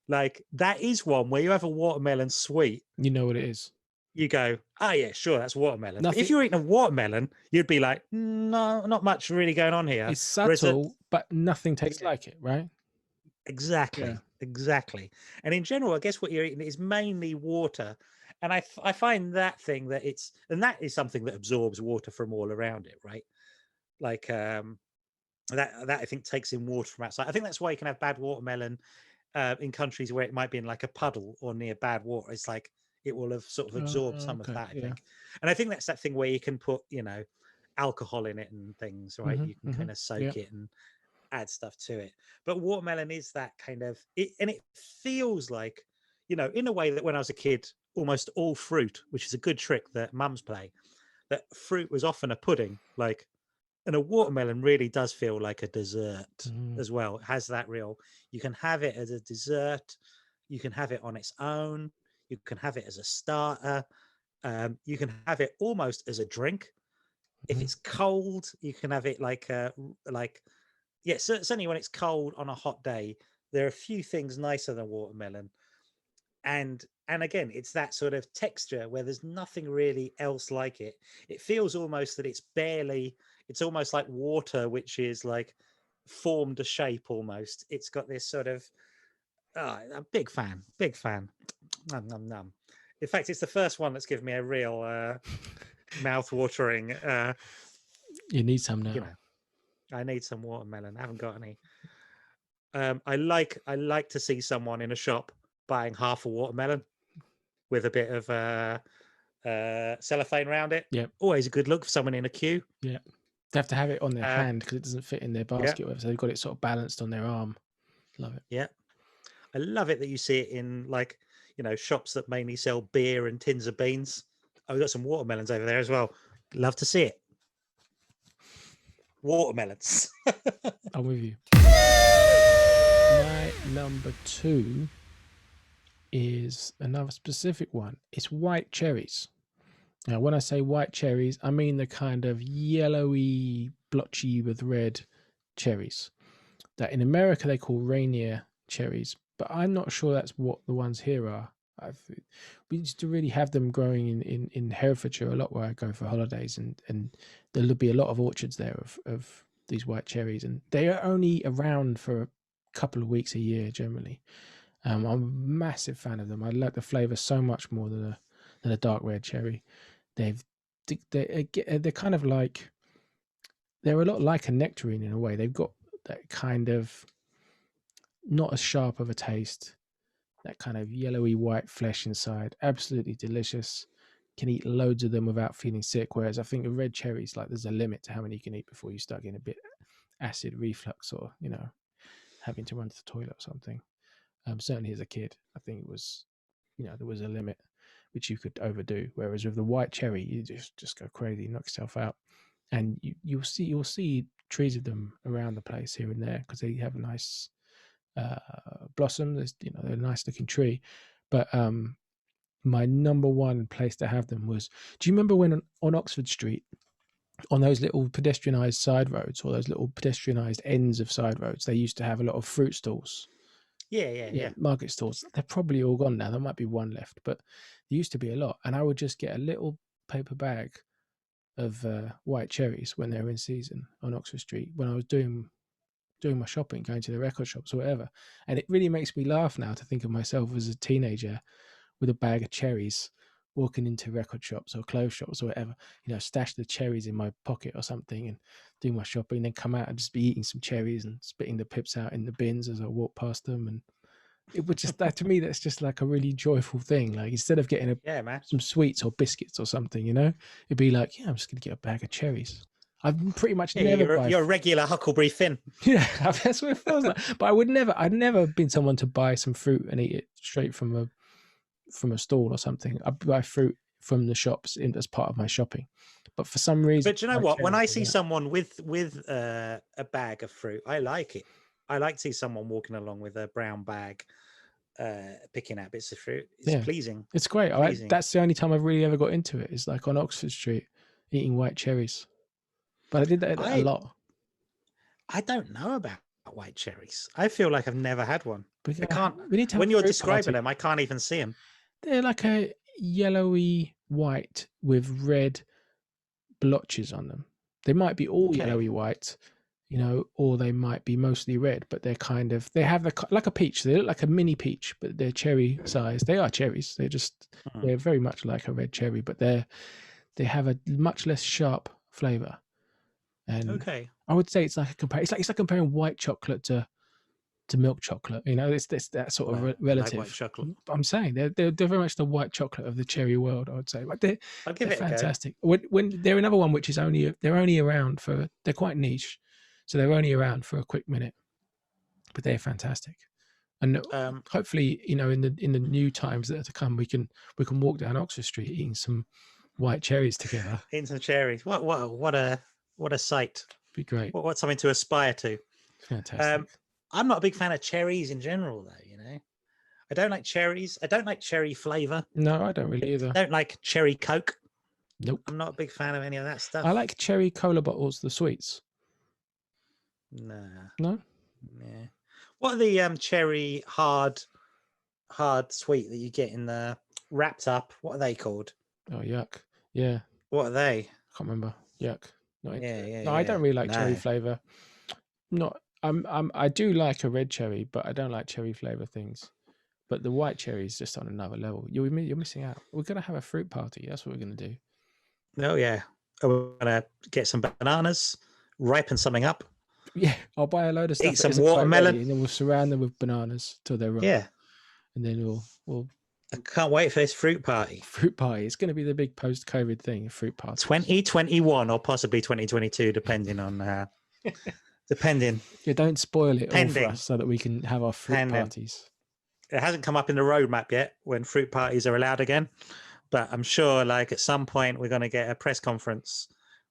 like, that is one where you have a watermelon sweet. You know what it is. You go, oh yeah, sure, that's watermelon. If you're eating a watermelon, you'd be like, no, not much really going on here. It's subtle, but nothing tastes like it, right? Exactly, exactly. And in general, I guess what you're eating is mainly water. And I find that thing that that is something that absorbs water from all around it, right? Like that I think takes in water from outside. I think that's why you can have bad watermelon in countries where it might be in like a puddle or near bad water. It's like it will have sort of absorbed some of Okay, that, I think. And I think that's that thing where you can put, alcohol in it and things, right? You can kind of soak it and add stuff to it. But watermelon is that kind of it, and it feels like, in a way that when I was a kid, almost all fruit, which is a good trick that mums play, that fruit was often a pudding, like, and a watermelon really does feel like a dessert as well. It has that real, you can have it as a dessert, you can have it on its own, you can have it as a starter, you can have it almost as a drink. If it's cold, you can have it like certainly when it's cold on a hot day, there are a few things nicer than watermelon. And again, it's that sort of texture where there's nothing really else like it. It feels almost that it's almost like water, which is like formed a shape almost. It's got this sort of, a big fan. Nom, nom, nom. In fact, it's the first one that's given me a real mouth-watering. You need some now. I need some watermelon. I haven't got any. I like to see someone in a shop buying half a watermelon with a bit of cellophane around it. Yep. Always a good look for someone in a queue. Yeah. They have to have it on their hand because it doesn't fit in their basket. So they've got it sort of balanced on their arm. Love it. Yeah. I love it that you see it in shops that mainly sell beer and tins of beans. Oh, we've got some watermelons over there as well. Love to see it. Watermelons. I'm with you. My number 2 is another specific one. It's white cherries. Now, when I say white cherries, I mean the kind of yellowy, blotchy with red cherries that in America they call Rainier cherries, but I'm not sure that's what the ones here are. We used to really have them growing in Herefordshire a lot where I go for holidays, and there'll be a lot of orchards there of these white cherries, and they are only around for a couple of weeks a year generally. I'm a massive fan of them. I like the flavour so much more than a dark red cherry. They're kind of like, they're a lot like a nectarine in a way. They've got that kind of not as sharp of a taste, that kind of yellowy white flesh inside. Absolutely delicious. Can eat loads of them without feeling sick. Whereas I think the red cherries, like there's a limit to how many you can eat before you start getting a bit acid reflux or having to run to the toilet or something. Certainly as a kid, I think it was, there was a limit which you could overdo. Whereas with the white cherry, you just go crazy, knock yourself out. And you'll see trees of them around the place here and there because they have a nice blossom. There's they're a nice looking tree. But my number one place to have them was, do you remember when on Oxford Street, on those little pedestrianised side roads or those little pedestrianised ends of side roads, they used to have a lot of fruit stalls? Yeah. Market stalls. They're probably all gone now. There might be one left, but there used to be a lot. And I would just get a little paper bag of white cherries when they were in season on Oxford Street when I was doing my shopping, going to the record shops or whatever. And it really makes me laugh now to think of myself as a teenager with a bag of cherries walking into record shops or clothes shops or whatever, stash the cherries in my pocket or something and do my shopping, then come out and just be eating some cherries and spitting the pips out in the bins as I walk past them. And it would just, that to me, that's just like a really joyful thing. Like instead of getting some sweets or biscuits or something, it'd be like, I'm just going to get a bag of cherries. I've pretty much never. You're a regular Huckleberry Finn. Yeah, that's what it feels like. But I'd never been someone to buy some fruit and eat it straight from a stall or something. I buy fruit from the shops as part of my shopping. But for some reason, but you know what? When I see someone with a bag of fruit, I like it. I like to see someone walking along with a brown bag, picking out bits of fruit. It's pleasing. It's great. That's the only time I've really ever got into it. Is like on Oxford Street, eating white cherries. But I did that a lot. I don't know about white cherries. I feel like I've never had one. But I can't. When you're describing them, I can't even see them. They're like a yellowy white with red blotches on them. They might be all yellowy white, or they might be mostly red, but they have like a peach. They look like a mini peach, but they're cherry size. They are cherries. They're very much like a red cherry, but they have a much less sharp flavor. And I would say it's like comparing white chocolate to milk chocolate. It's that sort of relative. Like white chocolate. I'm saying they're very much the white chocolate of the cherry world. I would say, like I'll give it fantastic. A go. When they're another one which is they're only around they're quite niche, so they're only around for a quick minute, but they're fantastic. And hopefully, in the new times that are to come, we can walk down Oxford Street eating some white cherries together. Eating some cherries. What a sight. Be great. What's something to aspire to? Fantastic. I'm not a big fan of cherries in general, though. I don't like cherries. I don't like cherry flavor. No, I don't really either. I don't like cherry Coke. Nope. I'm not a big fan of any of that stuff. I like cherry cola bottles, the sweets. No. Yeah. What are the cherry hard sweet that you get in the wrapped up? What are they called? Oh, yuck. Yeah. What are they? I can't remember. Yuck. No, yeah. I don't really like cherry flavor. I do like a red cherry, but I don't like cherry flavor things. But the white cherry is just on another level. You're missing out. We're gonna have a fruit party. That's what we're gonna do. Oh yeah. We're gonna get some bananas, ripen something up. Yeah, I'll buy a load of stuff. Eat some watermelon, and then we'll surround them with bananas till they're ripe. Yeah. And then we'll. I can't wait for this fruit party. Fruit party. It's going to be the big post-COVID thing. A fruit party. 2021 or possibly 2022, depending on. Depending. Yeah, don't spoil it all for us so that we can have our fruit parties. It hasn't come up in the roadmap yet when fruit parties are allowed again, but I'm sure like at some point we're going to get a press conference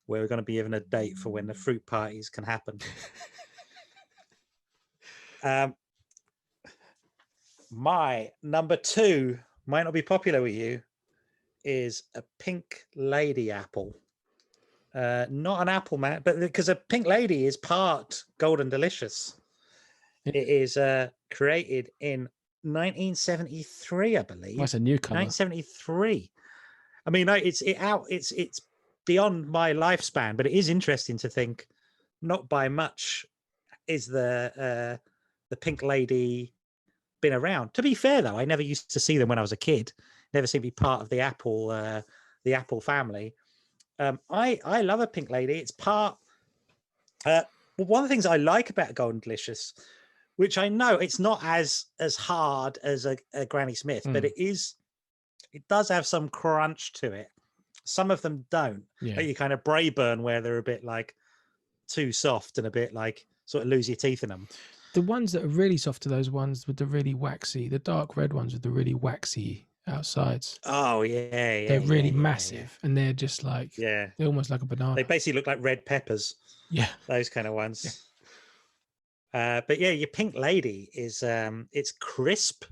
where we're going to be given a date for when the fruit parties can happen. My number 2 might not be popular with you is a pink lady apple. Not an apple, man, but because a pink lady is part Golden Delicious. It is created in 1973, I believe. That's a newcomer. 1973. I mean, it's beyond my lifespan, but it is interesting to think. Not by much is the pink lady been around. To be fair, though, I never used to see them when I was a kid. Never seemed to be part of the Apple family. I love a pink lady. It's part. One of the things I like about Golden Delicious, which I know it's not as hard as a Granny Smith, but it does have some crunch to it. Some of them don't. Yeah. Like you kind of Brayburn where they're a bit like too soft and a bit like sort of lose your teeth in them. The ones that are really soft are those ones with the really waxy, the dark red ones with the really waxy outsides. Oh yeah, they're really massive, and they're just like they're almost like a banana. They basically look like red peppers. Yeah, those kind of ones. Yeah. But yeah, your pink lady is it's crisp.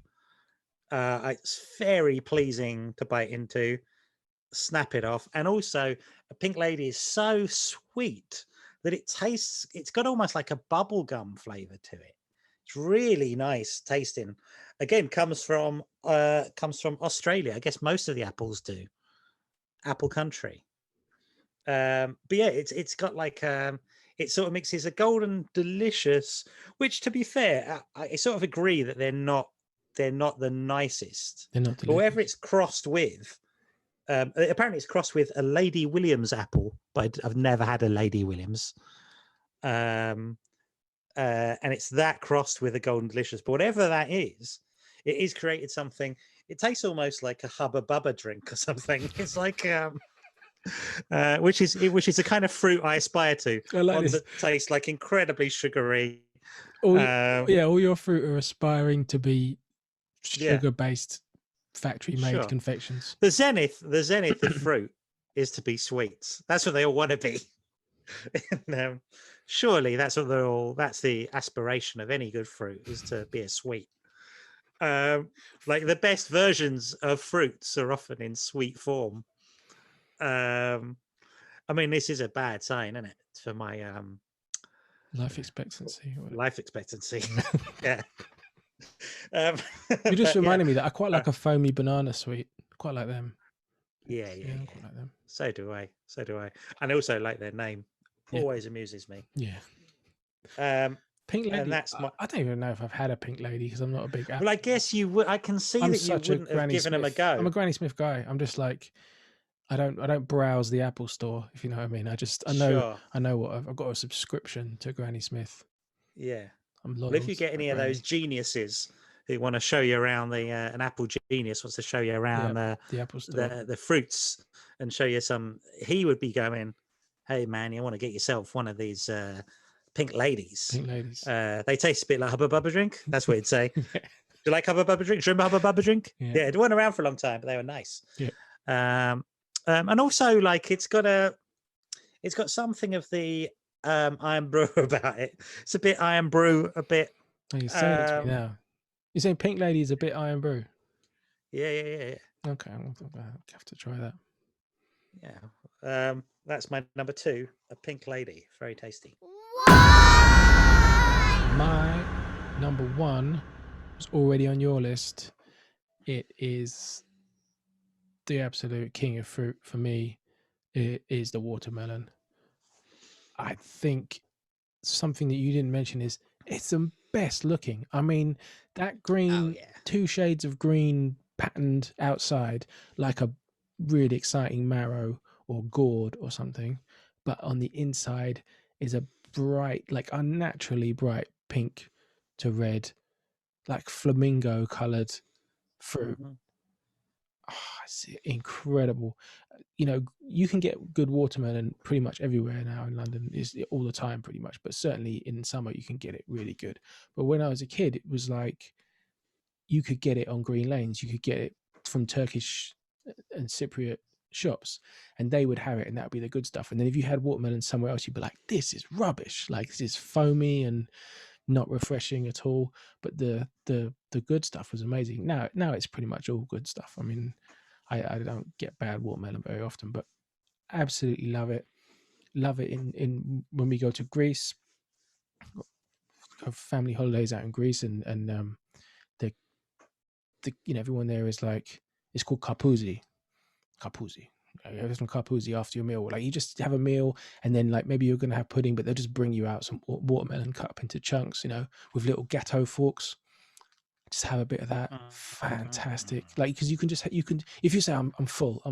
It's very pleasing to bite into. Snap it off, and also a pink lady is so sweet that it's got almost like a bubble gum flavor to it. It's really nice tasting. Again, comes from Australia. I guess most of the apples do. Apple country. But yeah, it's got like it sort of mixes a Golden Delicious, which to be fair, I sort of agree that they're not the nicest. They're not delicious. But whatever it's crossed with, apparently it's crossed with a Lady Williams apple, but I've never had a Lady Williams. And it's that crossed with a Golden Delicious. But whatever that is, it is created something. It tastes almost like a Hubba Bubba drink or something. It's like which is the kind of fruit I aspire to. I like Ones this. that taste like incredibly sugary. All your fruit are aspiring to be sugar-based, factory-made confections. The zenith of fruit is to be sweets. That's what they all want to be. And, surely that's what that's the aspiration of any good fruit, is to be a sweet. Like the best versions of fruits are often in sweet form. I mean, this is a bad sign, isn't it, for my life expectancy? Yeah. You just reminded me that I quite like a foamy banana sweet. Quite like them. Yeah. I quite like them. So do I. And I also like their name. Always amuses me. Yeah. Pink and lady. that's my. I don't even know if I've had a pink lady because I'm not a big. Well, I guess you would. I can see I'm that you such a wouldn't have Granny given them a Smith. I'm go. a Granny Smith guy. I'm just like, I don't browse the Apple store, if you know what I mean. I know Sure. what I've got a subscription to Granny Smith. Yeah. I'm Well, loyal if you to get my any of those granny. geniuses who want to show you around the an Apple genius wants to show you around the Apple store, the fruits and show you some, he would be going, hey man, you want to get yourself one of these pink ladies. Pink ladies. They taste a bit like Hubba Bubba drink. That's what he'd say. Yeah. Do you like Hubba Bubba drink? Do you remember Hubba Bubba drink? Yeah. It weren't around for a long time, but they were nice. Yeah. And also, like, it's got something of the Iron Brew about it. It's a bit Iron Brew, a bit. Oh, you're saying it to me now. You're saying Pink Lady is a bit Iron Brew. Yeah. Okay, I'll have to try that. Yeah. That's my number 2, a Pink Lady. Very tasty. My number 1 was already on your list. It is the absolute king of fruit for me. It is the watermelon. I think something that you didn't mention is it's the best looking. I mean, that green, 2 shades of green patterned outside like a really exciting marrow or gourd or something, but on the inside is a bright, like unnaturally bright pink to red, like flamingo colored fruit. Oh, it's incredible. You know, you can get good watermelon pretty much everywhere now in London, is all the time pretty much, but certainly in summer you can get it really good. But when I was a kid, it was like you could get it on green lanes, you could get it from Turkish and Cypriot shops, and they would have it, and that would be the good stuff. And then if you had watermelon somewhere else, you'd be like, this is rubbish, like this is foamy and not refreshing at all. But the good stuff was amazing. Now it's pretty much all good stuff. I mean, I don't get bad watermelon very often, but absolutely love it. Love it in when we go to Greece, have family holidays out in Greece, and the you know, everyone there is like, it's called karpouzi. You have some karpouzi after your meal. Like, you just have a meal, and then like maybe you're gonna have pudding, but they'll just bring you out some watermelon cut up into chunks, you know, with little gâteau forks. Just have a bit of that. Fantastic. Like, because you can if you say I'm full,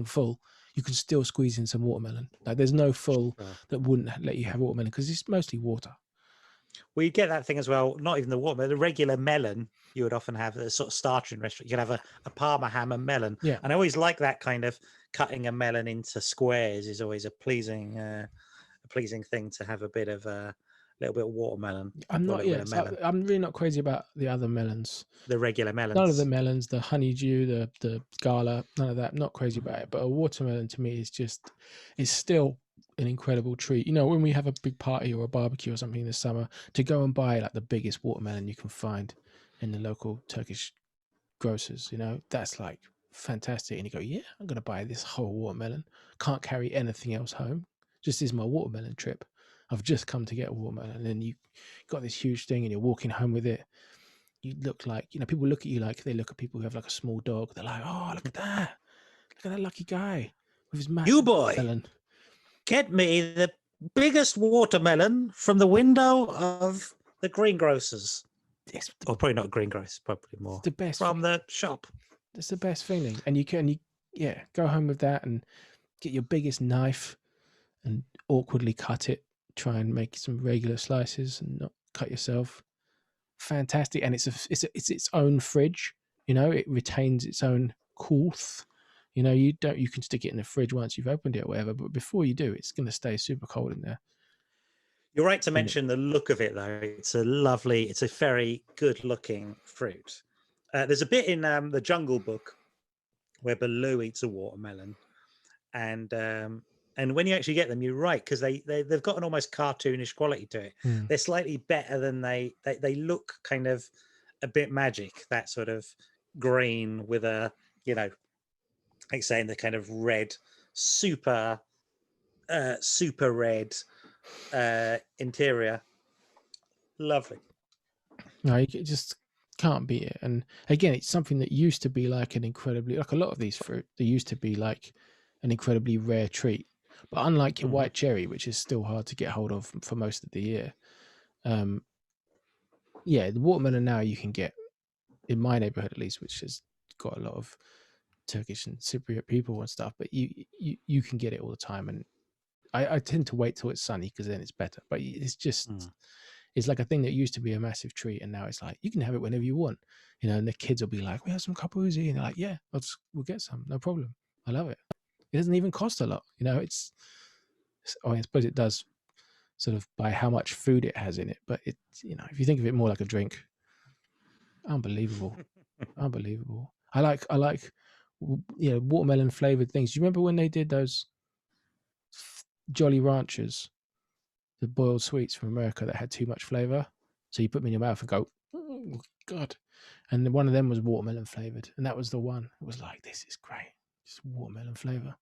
you can still squeeze in some watermelon. Like, there's no full that wouldn't let you have watermelon because it's mostly water. Well, you get that thing as well, not even the watermelon, the regular melon you would often have a sort of starter in restaurant. You could have a Parma ham and melon. Yeah. And I always like that kind of cutting a melon into squares is always a pleasing thing to have a bit of a little bit of watermelon. I'm really not crazy about the other melons. The regular melons. None of the melons, the honeydew, the gala, none of that. I'm not crazy about it. But a watermelon to me is still an incredible treat. You know, when we have a big party or a barbecue or something this summer, to go and buy like the biggest watermelon you can find in the local Turkish grocers, you know, that's like fantastic. And you go, yeah, I'm going to buy this whole watermelon. Can't carry anything else home. Just is my watermelon trip. I've just come to get a watermelon. And then you got this huge thing and you're walking home with it. You look like, you know, people look at you like they look at people who have like a small dog. They're like, oh, look at that. Look at that lucky guy with his massive You boy, melon. Get me the biggest watermelon from the window of the greengrocers. Yes, or probably not greengrocers, probably more the best from the shop. It's the best feeling. And you go home with that and get your biggest knife and awkwardly cut it. Try and make some regular slices and not cut yourself. Fantastic. And it's its own fridge. You know, it retains its own coolth. You know, you can stick it in the fridge once you've opened it or whatever, but before you do, it's going to stay super cold in there. You're right to mention the look of it, though. It's a very good looking fruit. There's a bit in the Jungle Book where Baloo eats a watermelon, and when you actually get them, you're right, because they've got an almost cartoonish quality to it. They're slightly better than they look kind of a bit magic, that sort of green with a, you know, like saying the kind of red, super red interior. Lovely. No, you just can't beat it. And again, it's something that used to be like an incredibly, like a lot of these fruit, they used to be like an incredibly rare treat. But unlike your white cherry, which is still hard to get hold of for most of the year, Yeah, the watermelon now you can get in my neighborhood at least, which has got a lot of Turkish and Cypriot people and stuff. But you can get it all the time, and I tend to wait till it's sunny because then it's better. But it's just it's like a thing that used to be a massive treat, and now it's like you can have it whenever you want, And the kids will be like, "We have some kapuzi," and they're like, "Yeah, we'll get some, no problem. I love it. It doesn't even cost a lot, It's I suppose it does sort of by how much food it has in it, but if you think of it more like a drink, unbelievable, unbelievable. I like watermelon flavored things. Do you remember when they did those Jolly Ranchers, the boiled sweets from America that had too much flavor? So you put them in your mouth and go, oh, God. And one of them was watermelon flavored, and that was the one. It was like, this is great. Just watermelon flavor,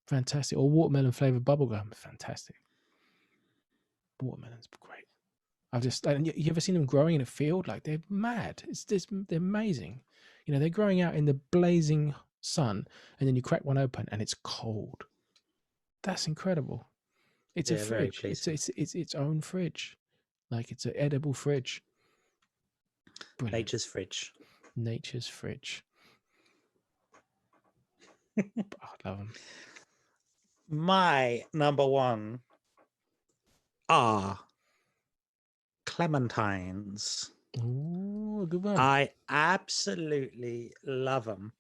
fantastic. Or watermelon flavored bubblegum, fantastic. Watermelon's great. You ever seen them growing in a field? Like, they're mad. They're amazing. They're growing out in the blazing sun, and then you crack one open and it's cold. That's incredible. It's a fridge. It's its own fridge. Like, it's an edible fridge. Brilliant. Nature's fridge. Nature's fridge. I love them. My number one are clementines. Ooh, good one. I absolutely love them.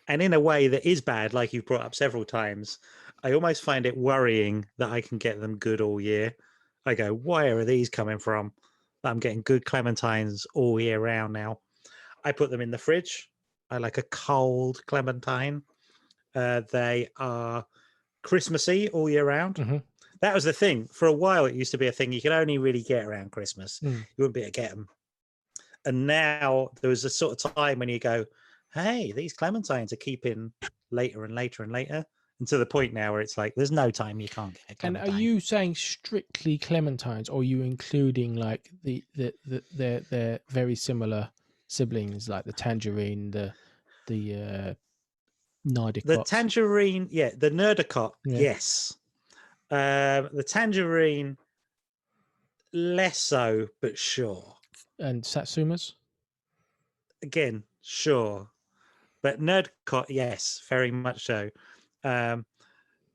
And in a way that is bad, like you've brought up several times, I almost find it worrying that I can get them good all year. I go, where are these coming from? I'm getting good clementines all year round now. I put them in the fridge. I like a cold clementine. They are Christmassy all year round. Mm-hmm. That was the thing. For a while, it used to be a thing you could only really get around Christmas. You wouldn't be able to get them. And now there was a sort of time when you go, hey, these clementines are keeping later and later and later. And to the point now where it's like, there's no time you can't get a clementine. And are you saying strictly clementines, or are you including like their very similar siblings, like the tangerine, the nardicot? The tangerine, the nardicot, yes. The tangerine, less so, but sure. And satsumas? Again, sure. But nardicot, yes, very much so. And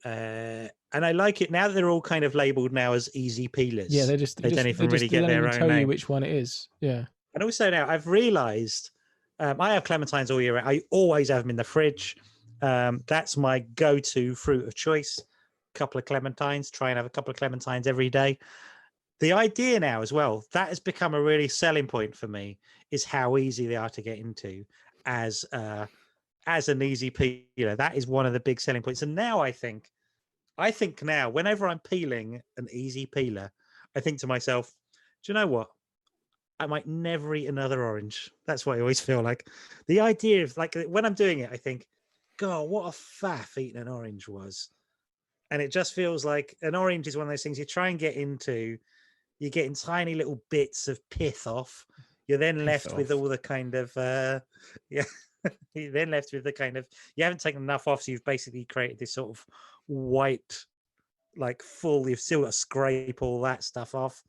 I like it now that they're all kind of labelled now as easy peelers. Yeah, they don't even really get their own tell name. you which one it is. Yeah. And also now I've realised I have clementines all year round. I always have them in the fridge. That's my go-to fruit of choice. A couple of clementines. Try and have a couple of clementines every day. The idea now as well, that has become a really selling point for me, is how easy they are to get into as an easy peeler. That is one of the big selling points. And now I think now whenever I'm peeling an easy peeler, I think to myself, do you know what? I might never eat another orange. That's what I always feel like. The idea of, like, when I'm doing it, I think, God, what a faff eating an orange was. And it just feels like an orange is one of those things you try and get into. You're getting tiny little bits of pith off. You're then left with all the kind of, you're then left with the kind of, you haven't taken enough off. So you've basically created this sort of white, like full, you've still got to scrape all that stuff off.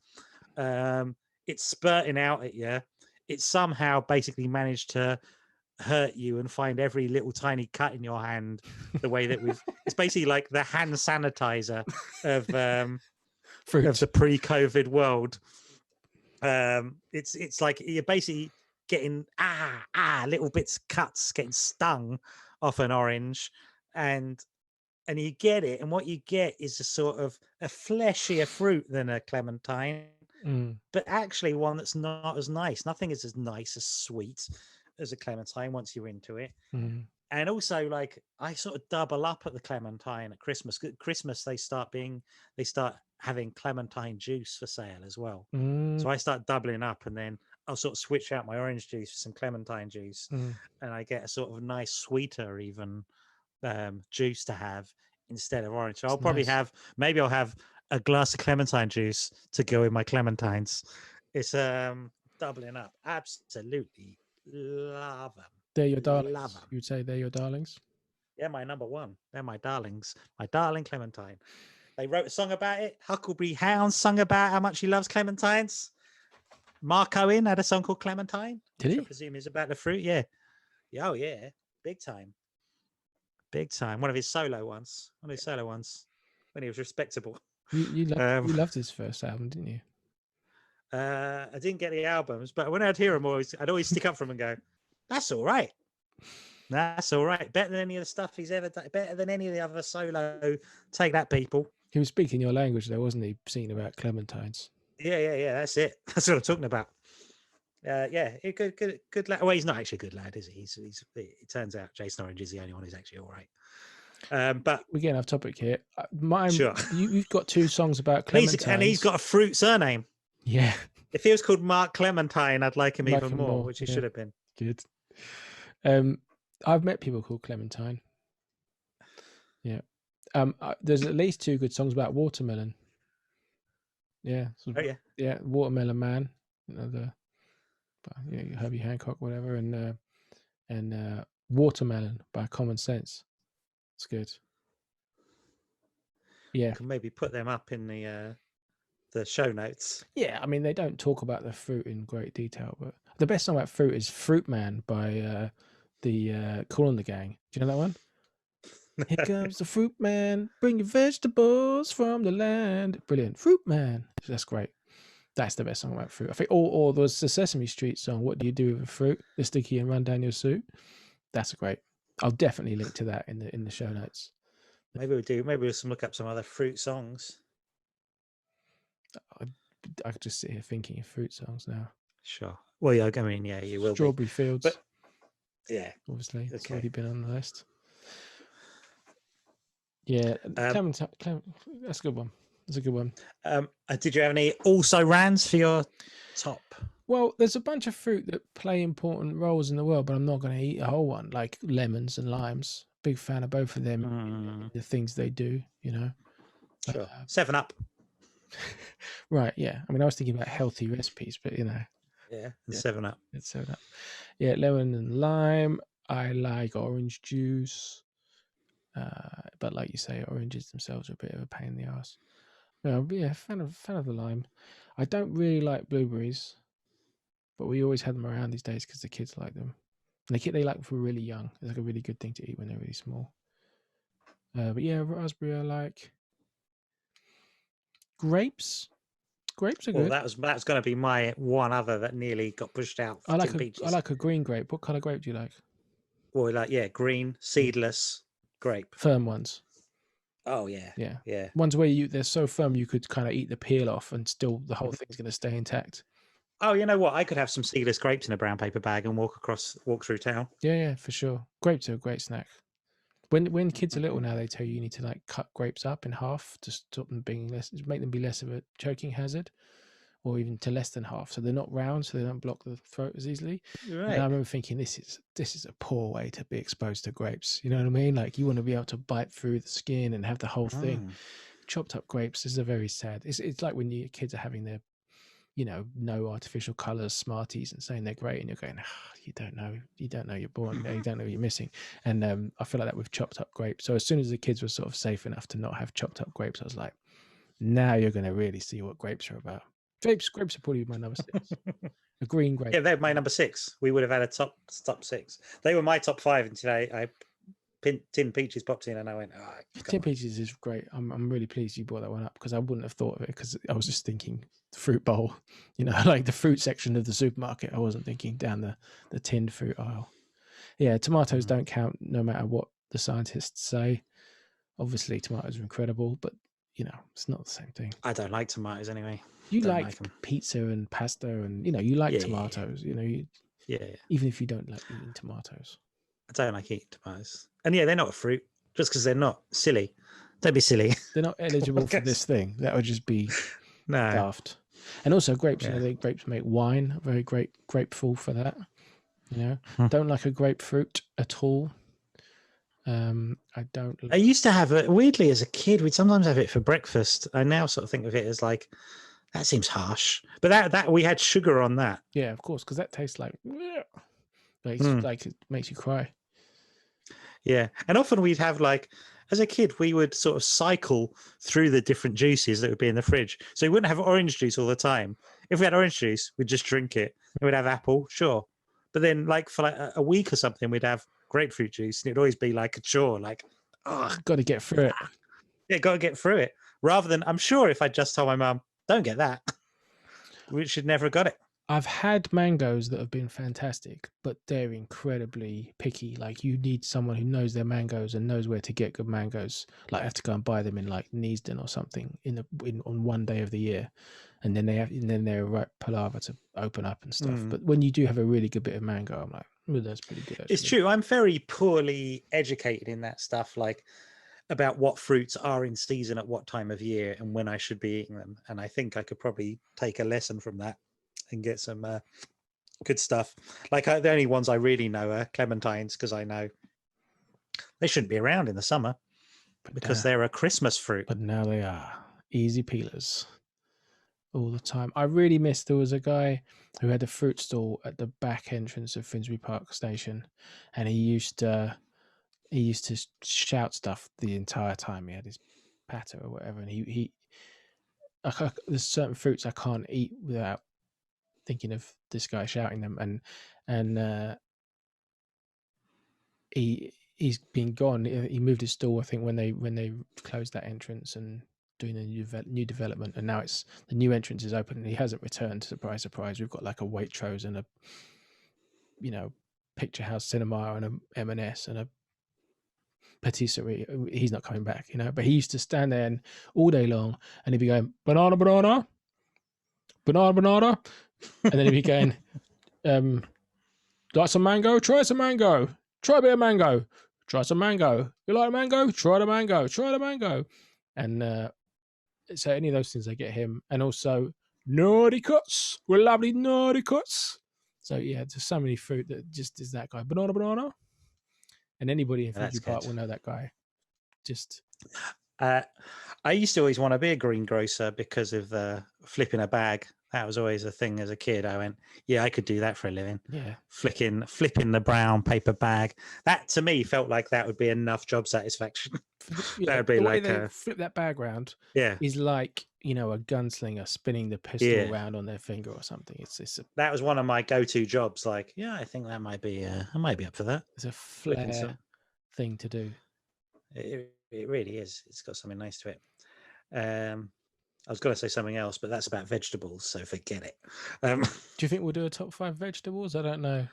It's spurting out at you. It somehow basically managed to hurt you and find every little tiny cut in your hand. The way that it's basically like the hand sanitizer of the pre-COVID world. It's like you're basically getting little bits cuts, getting stung off an orange, and you get it, and what you get is a sort of a fleshier fruit than a clementine. But actually one that's not as nice. Nothing is as nice, as sweet as a clementine once you're into it. And also, like, I sort of double up at the clementine at Christmas. At Christmas they start having clementine juice for sale as well. So I start doubling up, and then I'll sort of switch out my orange juice for some clementine juice, and I get a sort of nice sweeter even juice to have instead of orange. So I'll probably have a glass of clementine juice to go with my clementines. It's doubling up. Absolutely love them. They're your darlings. You'd say they're your darlings? Yeah, my number one. They're my darlings. My darling clementine. They wrote a song about it. Huckleberry Hound sung about how much he loves clementines. Mark Owen had a song called Clementine. Did he? I presume is about the fruit. Yeah. Oh yeah, big time. Big time. One of his solo ones. When he was respectable. You loved his first album, didn't you? I didn't get the albums, but when I'd hear them, I'd always stick up for him and go, "That's all right. That's all right. Better than any of the stuff he's ever done. Better than any of the other solo. Take that, people." He was speaking your language, though, wasn't he? Singing about clementines. Yeah. That's it. That's what I'm talking about. Yeah, good lad. Well, he's not actually a good lad, is he? It turns out Jason Orange is the only one who's actually all right. But we're getting off topic here. Mine, sure. You've got 2 songs about clementines. And he's got a fruit surname. Yeah. If he was called Mark Clementine, I'd like him even more, which he should have been. Good. I've met people called Clementine. Yeah. There's at least 2 good songs about watermelon. Yeah. Yeah, Watermelon Man. You know, Herbie Hancock, whatever, and Watermelon by Common Sense. It's good. Yeah. Can maybe put them up in the show notes. Yeah, I mean, they don't talk about the fruit in great detail, but the best song about fruit is Fruitman by the Kool and the Gang. Do you know that one? Here comes the fruit man, bring your vegetables from the land. Brilliant. Fruit man. That's great. That's the best song about fruit. I think, or there was the Sesame Street song, What Do You Do with a Fruit? The Sticky and Run Down Your Suit. That's great. I'll definitely link to that in the show notes. Maybe we do. Maybe we'll look up some other fruit songs. I could just sit here thinking of fruit songs now. Sure. Well, yeah, I mean, yeah, you will. Strawberry Fields. But, yeah. Obviously. It's already been on the list. Yeah. Clementine, that's a good one. That's a good one. Did you have any also rans for your top? Well, there's a bunch of fruit that play important roles in the world, but I'm not going to eat a whole one, like lemons and limes. Big fan of both of them. The things they do, you know. Sure. 7 Up. Right, yeah. I mean, I was thinking about healthy recipes, but you know. Yeah, 7 Up. It's 7 Up. Yeah, lemon and lime. I like orange juice. But like you say, oranges themselves are a bit of a pain in the ass. Yeah, fan of the lime. I don't really like blueberries, but we always had them around these days because the kids like them. And they like them for really young. It's like a really good thing to eat when they're really small. But yeah, raspberry I like. Grapes are good. Well, that's going to be my one other that nearly got pushed out. I like a green grape. What color grape do you like? Well, green, seedless grape. Firm ones. Oh yeah. Ones where they're so firm you could kind of eat the peel off and still the whole thing's going to stay intact. Oh, you know what? I could have some seedless grapes in a brown paper bag and walk through town. Yeah, for sure. Grapes are a great snack. When kids are little now, they tell you need to like cut grapes up in half to stop them make them be less of a choking hazard, or even to less than half, so they're not round, so they don't block the throat as easily. Right. And I remember thinking, this is a poor way to be exposed to grapes. You know what I mean? Like you want to be able to bite through the skin and have the whole thing. Chopped up grapes is a very sad. It's like when your kids are having their, no artificial colors Smarties and saying they're great, and you're going, you don't know you're born, you don't know what you're missing. And I feel like that with chopped up grapes. So as soon as the kids were sort of safe enough to not have chopped up grapes, I was like, now you're going to really see what grapes are about. Grapes are probably my number 6. A green grape. Yeah, they're my number 6. We would have had a top 6. They were my top 5, and today tin peaches popped in, and I went, tin peaches is great. I'm really pleased you brought that one up, because I wouldn't have thought of it, because I was just thinking fruit bowl, like the fruit section of the supermarket. I wasn't thinking down the tinned fruit aisle. Yeah, tomatoes don't count no matter what the scientists say. Obviously, tomatoes are incredible, but it's not the same thing. I don't like tomatoes anyway. You like pizza and pasta, and you like tomatoes. Yeah. Even if you don't like eating tomatoes. I don't like eating tomatoes, and they're not a fruit just because they're not. Silly. Don't be silly. They're not eligible for this thing. That would just be daft. And also grapes. Grapes make wine. A very great grapeful for that. Don't like a grapefruit at all. I don't. I used to have it weirdly as a kid. We'd sometimes have it for breakfast. I now sort of think of it as like, that seems harsh. But that we had sugar on that. Yeah, of course, because that tastes like like it makes you cry. Yeah, and often we'd have as a kid, we would sort of cycle through the different juices that would be in the fridge. So we wouldn't have orange juice all the time. If we had orange juice, we'd just drink it. And we'd have apple, sure. But then, like for like a week or something, we'd have grapefruit juice, and it'd always be like a chore. Like, oh, Got to get through it. Yeah, got to get through it. Rather than, I'm sure if I just told my mum, don't get that, we should never have got it. I've had mangoes that have been fantastic, but they're incredibly picky. Like you need someone who knows their mangoes and knows where to get good mangoes. Like I have to go and buy them in like Neasden or something on one day of the year, and then they're right palaver to open up and stuff. But when you do have a really good bit of mango, I'm like, oh, that's pretty good. Actually. It's true. I'm very poorly educated in that stuff, like about what fruits are in season at what time of year and when I should be eating them. And I think I could probably take a lesson from that and get some good stuff. Like the only ones I really know are clementines, because I know they shouldn't be around in the summer because they're a Christmas fruit. But now they are easy peelers all the time. I really miss, there was a guy who had a fruit stall at the back entrance of Finsbury Park Station, and he used to shout stuff the entire time. He had his patter or whatever, and there's certain fruits I can't eat without thinking of this guy shouting them, and he's been gone. He moved his stall, I think, when they closed that entrance and doing a new development, and now it's the new entrance is open and he hasn't returned. Surprise, surprise. We've got like a Waitrose and a Picture House Cinema and a M&S and a patisserie. He's not coming back, but he used to stand there and all day long, and he'd be going banana banana banana banana, and then he'd be going like some mango, try some mango, try a bit of mango, try some mango, you like mango, try the mango, try the mango. And so any of those things, I get him. And also naughty cuts, we're lovely naughty cuts. So yeah, there's so many fruit that just is that guy, banana banana. And anybody in Finsbury Park will know that guy. Just I used to always want to be a greengrocer because of the flipping a bag. That was always a thing as a kid. I went, yeah, I could do that for a living. Yeah, flipping the brown paper bag. That to me felt like that would be enough job satisfaction. That would be like flip that bag round. Yeah, is like a gunslinger spinning the pistol around on their finger or something. That was one of my go-to jobs. Like, yeah, I think that might be. I might be up for that. It's a flair thing to do. It really is. It's got something nice to it. I was going to say something else, but that's about vegetables, so forget it. Do you think we'll do a top 5 vegetables? I don't know.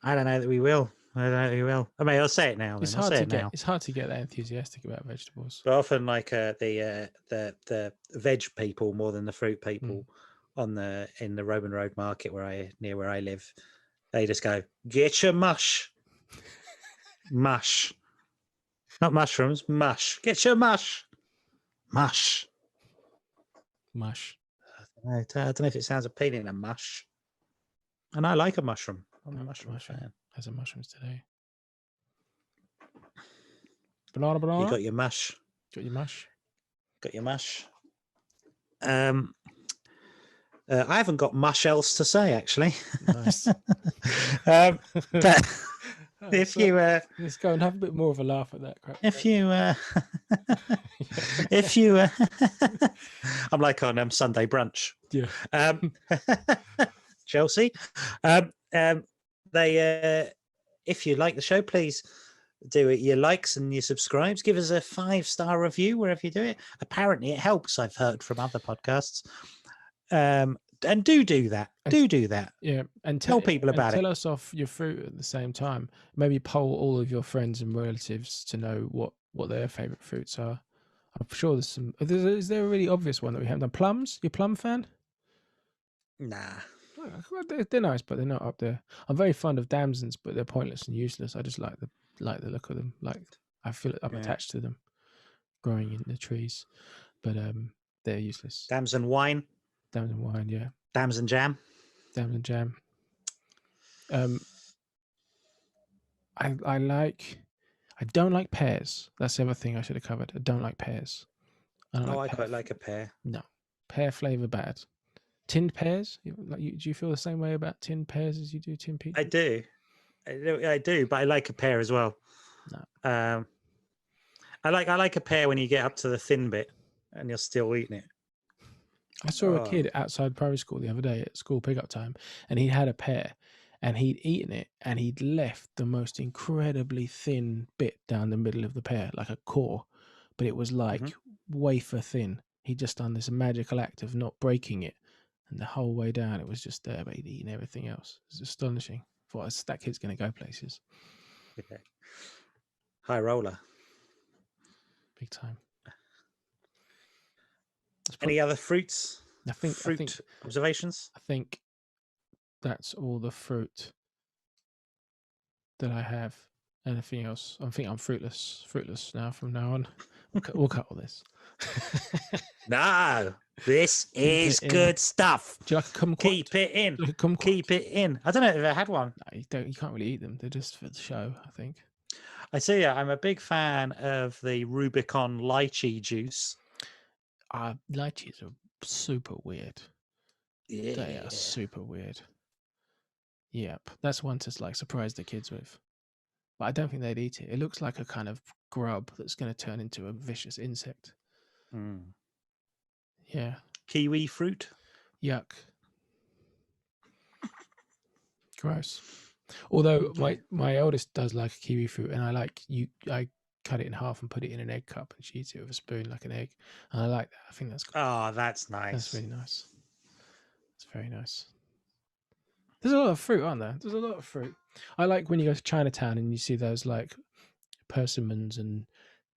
I don't know that we will. I mean, I'll say it now. It's hard to get that enthusiastic about vegetables. But often, like the veg people more than the fruit people in the Roman Road Market near where I live, they just go, get your mush, mush, not mushrooms, mush. Get your mush, mush. Mush. I don't know if it sounds appealing, a mush. And I like a mushroom. I'm a mushroom fan. Has some mushrooms today. Banana. You got your mush. Got your mush. I haven't got much else to say, actually. Nice. But if you let's go and have a bit more of a laugh at that crap. If you I'm like on Sunday brunch. Yeah. Chelsea. They if you like the show, please do it. Your likes and your subscribes. Give us a 5-star review wherever you do it. Apparently it helps, I've heard from other podcasts. And do that. Do that. Yeah. And tell people about it. Tell us off your fruit at the same time. Maybe poll all of your friends and relatives to know what their favorite fruits are. I'm sure there's some. Is there a really obvious one that we haven't done? Plums? You a plum fan? Nah. They're nice, but they're not up there. I'm very fond of damsons, but they're pointless and useless. I just like the look of them. Like I feel I'm attached to them, growing in the trees, but they're useless. Damson wine. Damson wine, yeah. Damson jam. Damson jam. I don't like pears. That's the other thing I should have covered. I don't like pears. I quite like a pear. No, pear flavor bad. Tinned pears? Do you feel the same way about tinned pears as you do tinned peaches? I do, but I like a pear as well. No. I like a pear when you get up to the thin bit and you're still eating it. I saw a kid outside primary school the other day at school pickup time, and he had a pear, and he'd eaten it, and he'd left the most incredibly thin bit down the middle of the pear, like a core, but it was like wafer thin. He'd just done this magical act of not breaking it, and the whole way down it was just there, but he'd eaten everything else. It was astonishing. I thought, that kid's going to go places. Yeah. High roller. Big time. Any other fruits? I think observations? I think that's all the fruit that I have. Anything else? I think I'm fruitless now from now on. We'll cut all this. No, this is good stuff. Do you like a kumquat? Keep it in. Like a kumquat? Keep it in. I don't know if I had one. No, you can't really eat them. They're just for the show, I think. I see. I'm a big fan of the Rubicon lychee juice. Lychees are super weird. Yeah. They are super weird. Yep. That's one to like surprise the kids with. But I don't think they'd eat it. It looks like a kind of grub that's going to turn into a vicious insect. Yeah. Kiwi fruit. Yuck. Gross. Although my eldest does like a kiwi fruit, and I cut it in half and put it in an egg cup, and she eats it with a spoon like an egg. And I like that. I think that's cool. Oh, that's nice. That's really nice. It's very nice. There's a lot of fruit, aren't there? There's a lot of fruit. I like when you go to Chinatown and you see those like persimmons and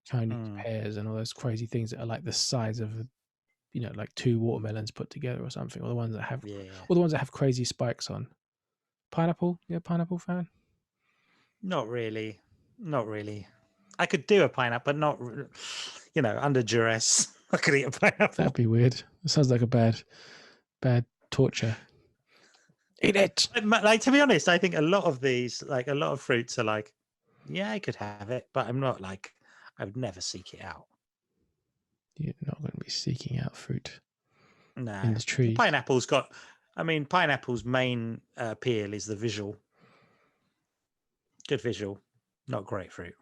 Chinese pears and all those crazy things that are like the size of, like 2 watermelons put together or something, or the ones that have crazy spikes on. Pineapple? You're a pineapple fan? Not really. I could do a pineapple, but not, under duress. I could eat a pineapple. That'd be weird. It sounds like a bad torture. Eat it. Like, to be honest, I think a lot of these, like a lot of fruits are like, yeah, I could have it, but I'm not like, I would never seek it out. You're not going to be seeking out fruit. No. In the trees. Pineapple's main appeal is the visual. Good visual, not great fruit.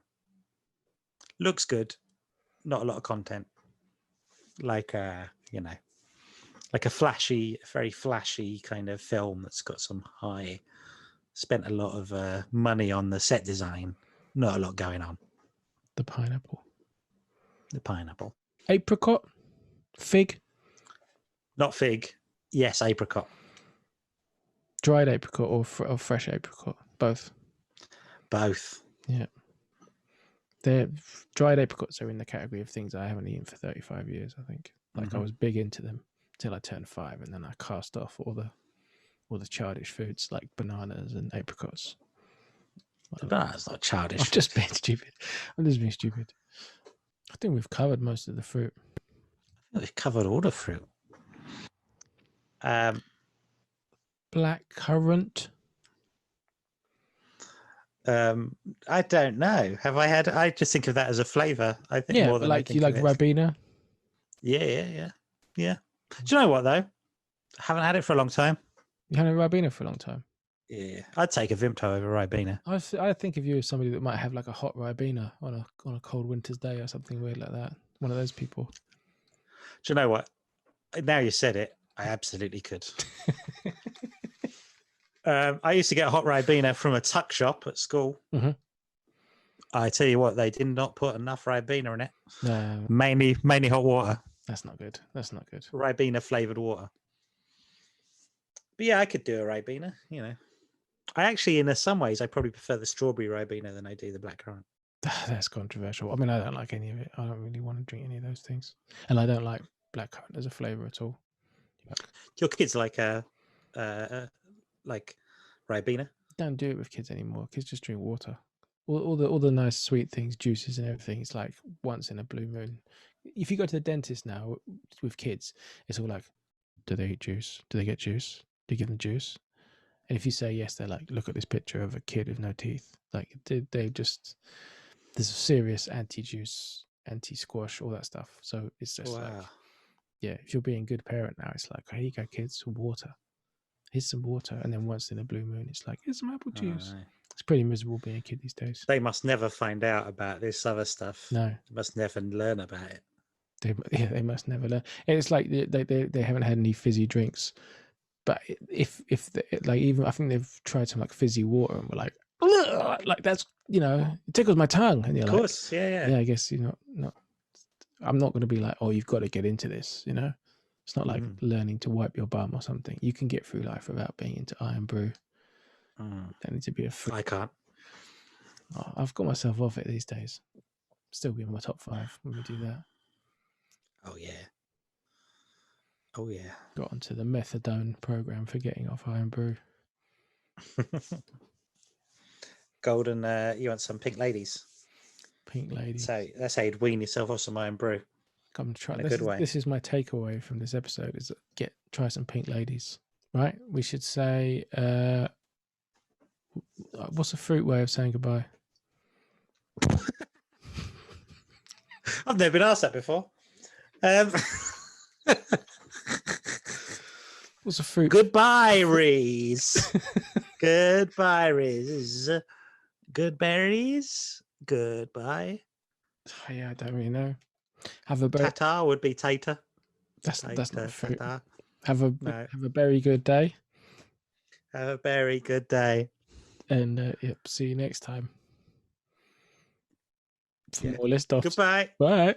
Looks good, not a lot of content. Like like a very flashy kind of film that's got some spent a lot of money on the set design. Not a lot going on. The pineapple. Apricot? Fig? Not fig. Yes, apricot. Dried apricot or fresh apricot? Both. Yeah. Dried apricots are in the category of things I haven't eaten for 35 years, I think. Like I was big into them till I turned 5, and then I cast off all the childish foods like bananas and apricots. That's not childish. I'm just being stupid. I think we've covered most of the fruit. We've covered all the fruit. Black currant. I don't know. Have I had? I just think of that as a flavor. I think more than like you like Ribena. Yeah. Do you know what though? I haven't had it for a long time. You haven't had Ribena for a long time. Yeah, I'd take a Vimto over Ribena. I think of you as somebody that might have like a hot Ribena on a cold winter's day or something weird like that. One of those people. Do you know what? Now you said it, I absolutely could. I used to get a hot Ribena from a tuck shop at school. I tell you what, they did not put enough Ribena in it. No. Mainly hot water. That's not good. Ribena flavored water. But yeah, I could do a Ribena, I actually, in some ways, I probably prefer the strawberry Ribena than I do the blackcurrant. That's controversial. I mean, I don't like any of it. I don't really want to drink any of those things. And I don't like blackcurrant as a flavor at all. Your kids like Ribena? Don't do it with kids anymore. Kids just drink water. All the nice sweet things, juices and everything. It's like once in a blue moon. If you go to the dentist now with kids, it's all like, do they eat juice? Do they get juice? Do you give them juice? And if you say yes, they're like, look at this picture of a kid with no teeth. Like they just, there's a serious anti-juice, anti-squash, all that stuff. So it's just like, yeah, if you're being a good parent now, it's like, here you go, kids, water. Here's some water. And then once in a blue moon, it's like, here's some apple juice. Right. It's pretty miserable being a kid these days. They must never find out about this other stuff. No. They must never learn about it. They must never learn. And it's like they haven't had any fizzy drinks. But if like, even I think they've tried some like fizzy water and were like, ugh! Like that's, it tickles my tongue, and you're Of course, yeah. I guess you're not. I'm not going to be like, oh, you've got to get into this. It's not like learning to wipe your bum or something. You can get through life without being into iron brew. Don't need to be a freak. I can't. Oh, I've got myself off it these days. Still be in my top 5 when we do that. Oh yeah. Got onto the methadone program for getting off iron brew. Golden, you want some pink ladies? Pink ladies. So that's how you'd wean yourself off some iron brew. Come try. In a good way. This is my takeaway from this episode: is try some pink ladies. Right? We should say, what's a fruit way of saying goodbye? I've never been asked that before. What's a fruit? Goodbye, Reese. Goodbye, Reese. Good berries. Goodbye. Oh, yeah, I don't really know. Have a Tata would be tater. That's not a fruit. Tata. Have a very good day. Have a very good day. And see you next time. For more list offs. Goodbye. Bye.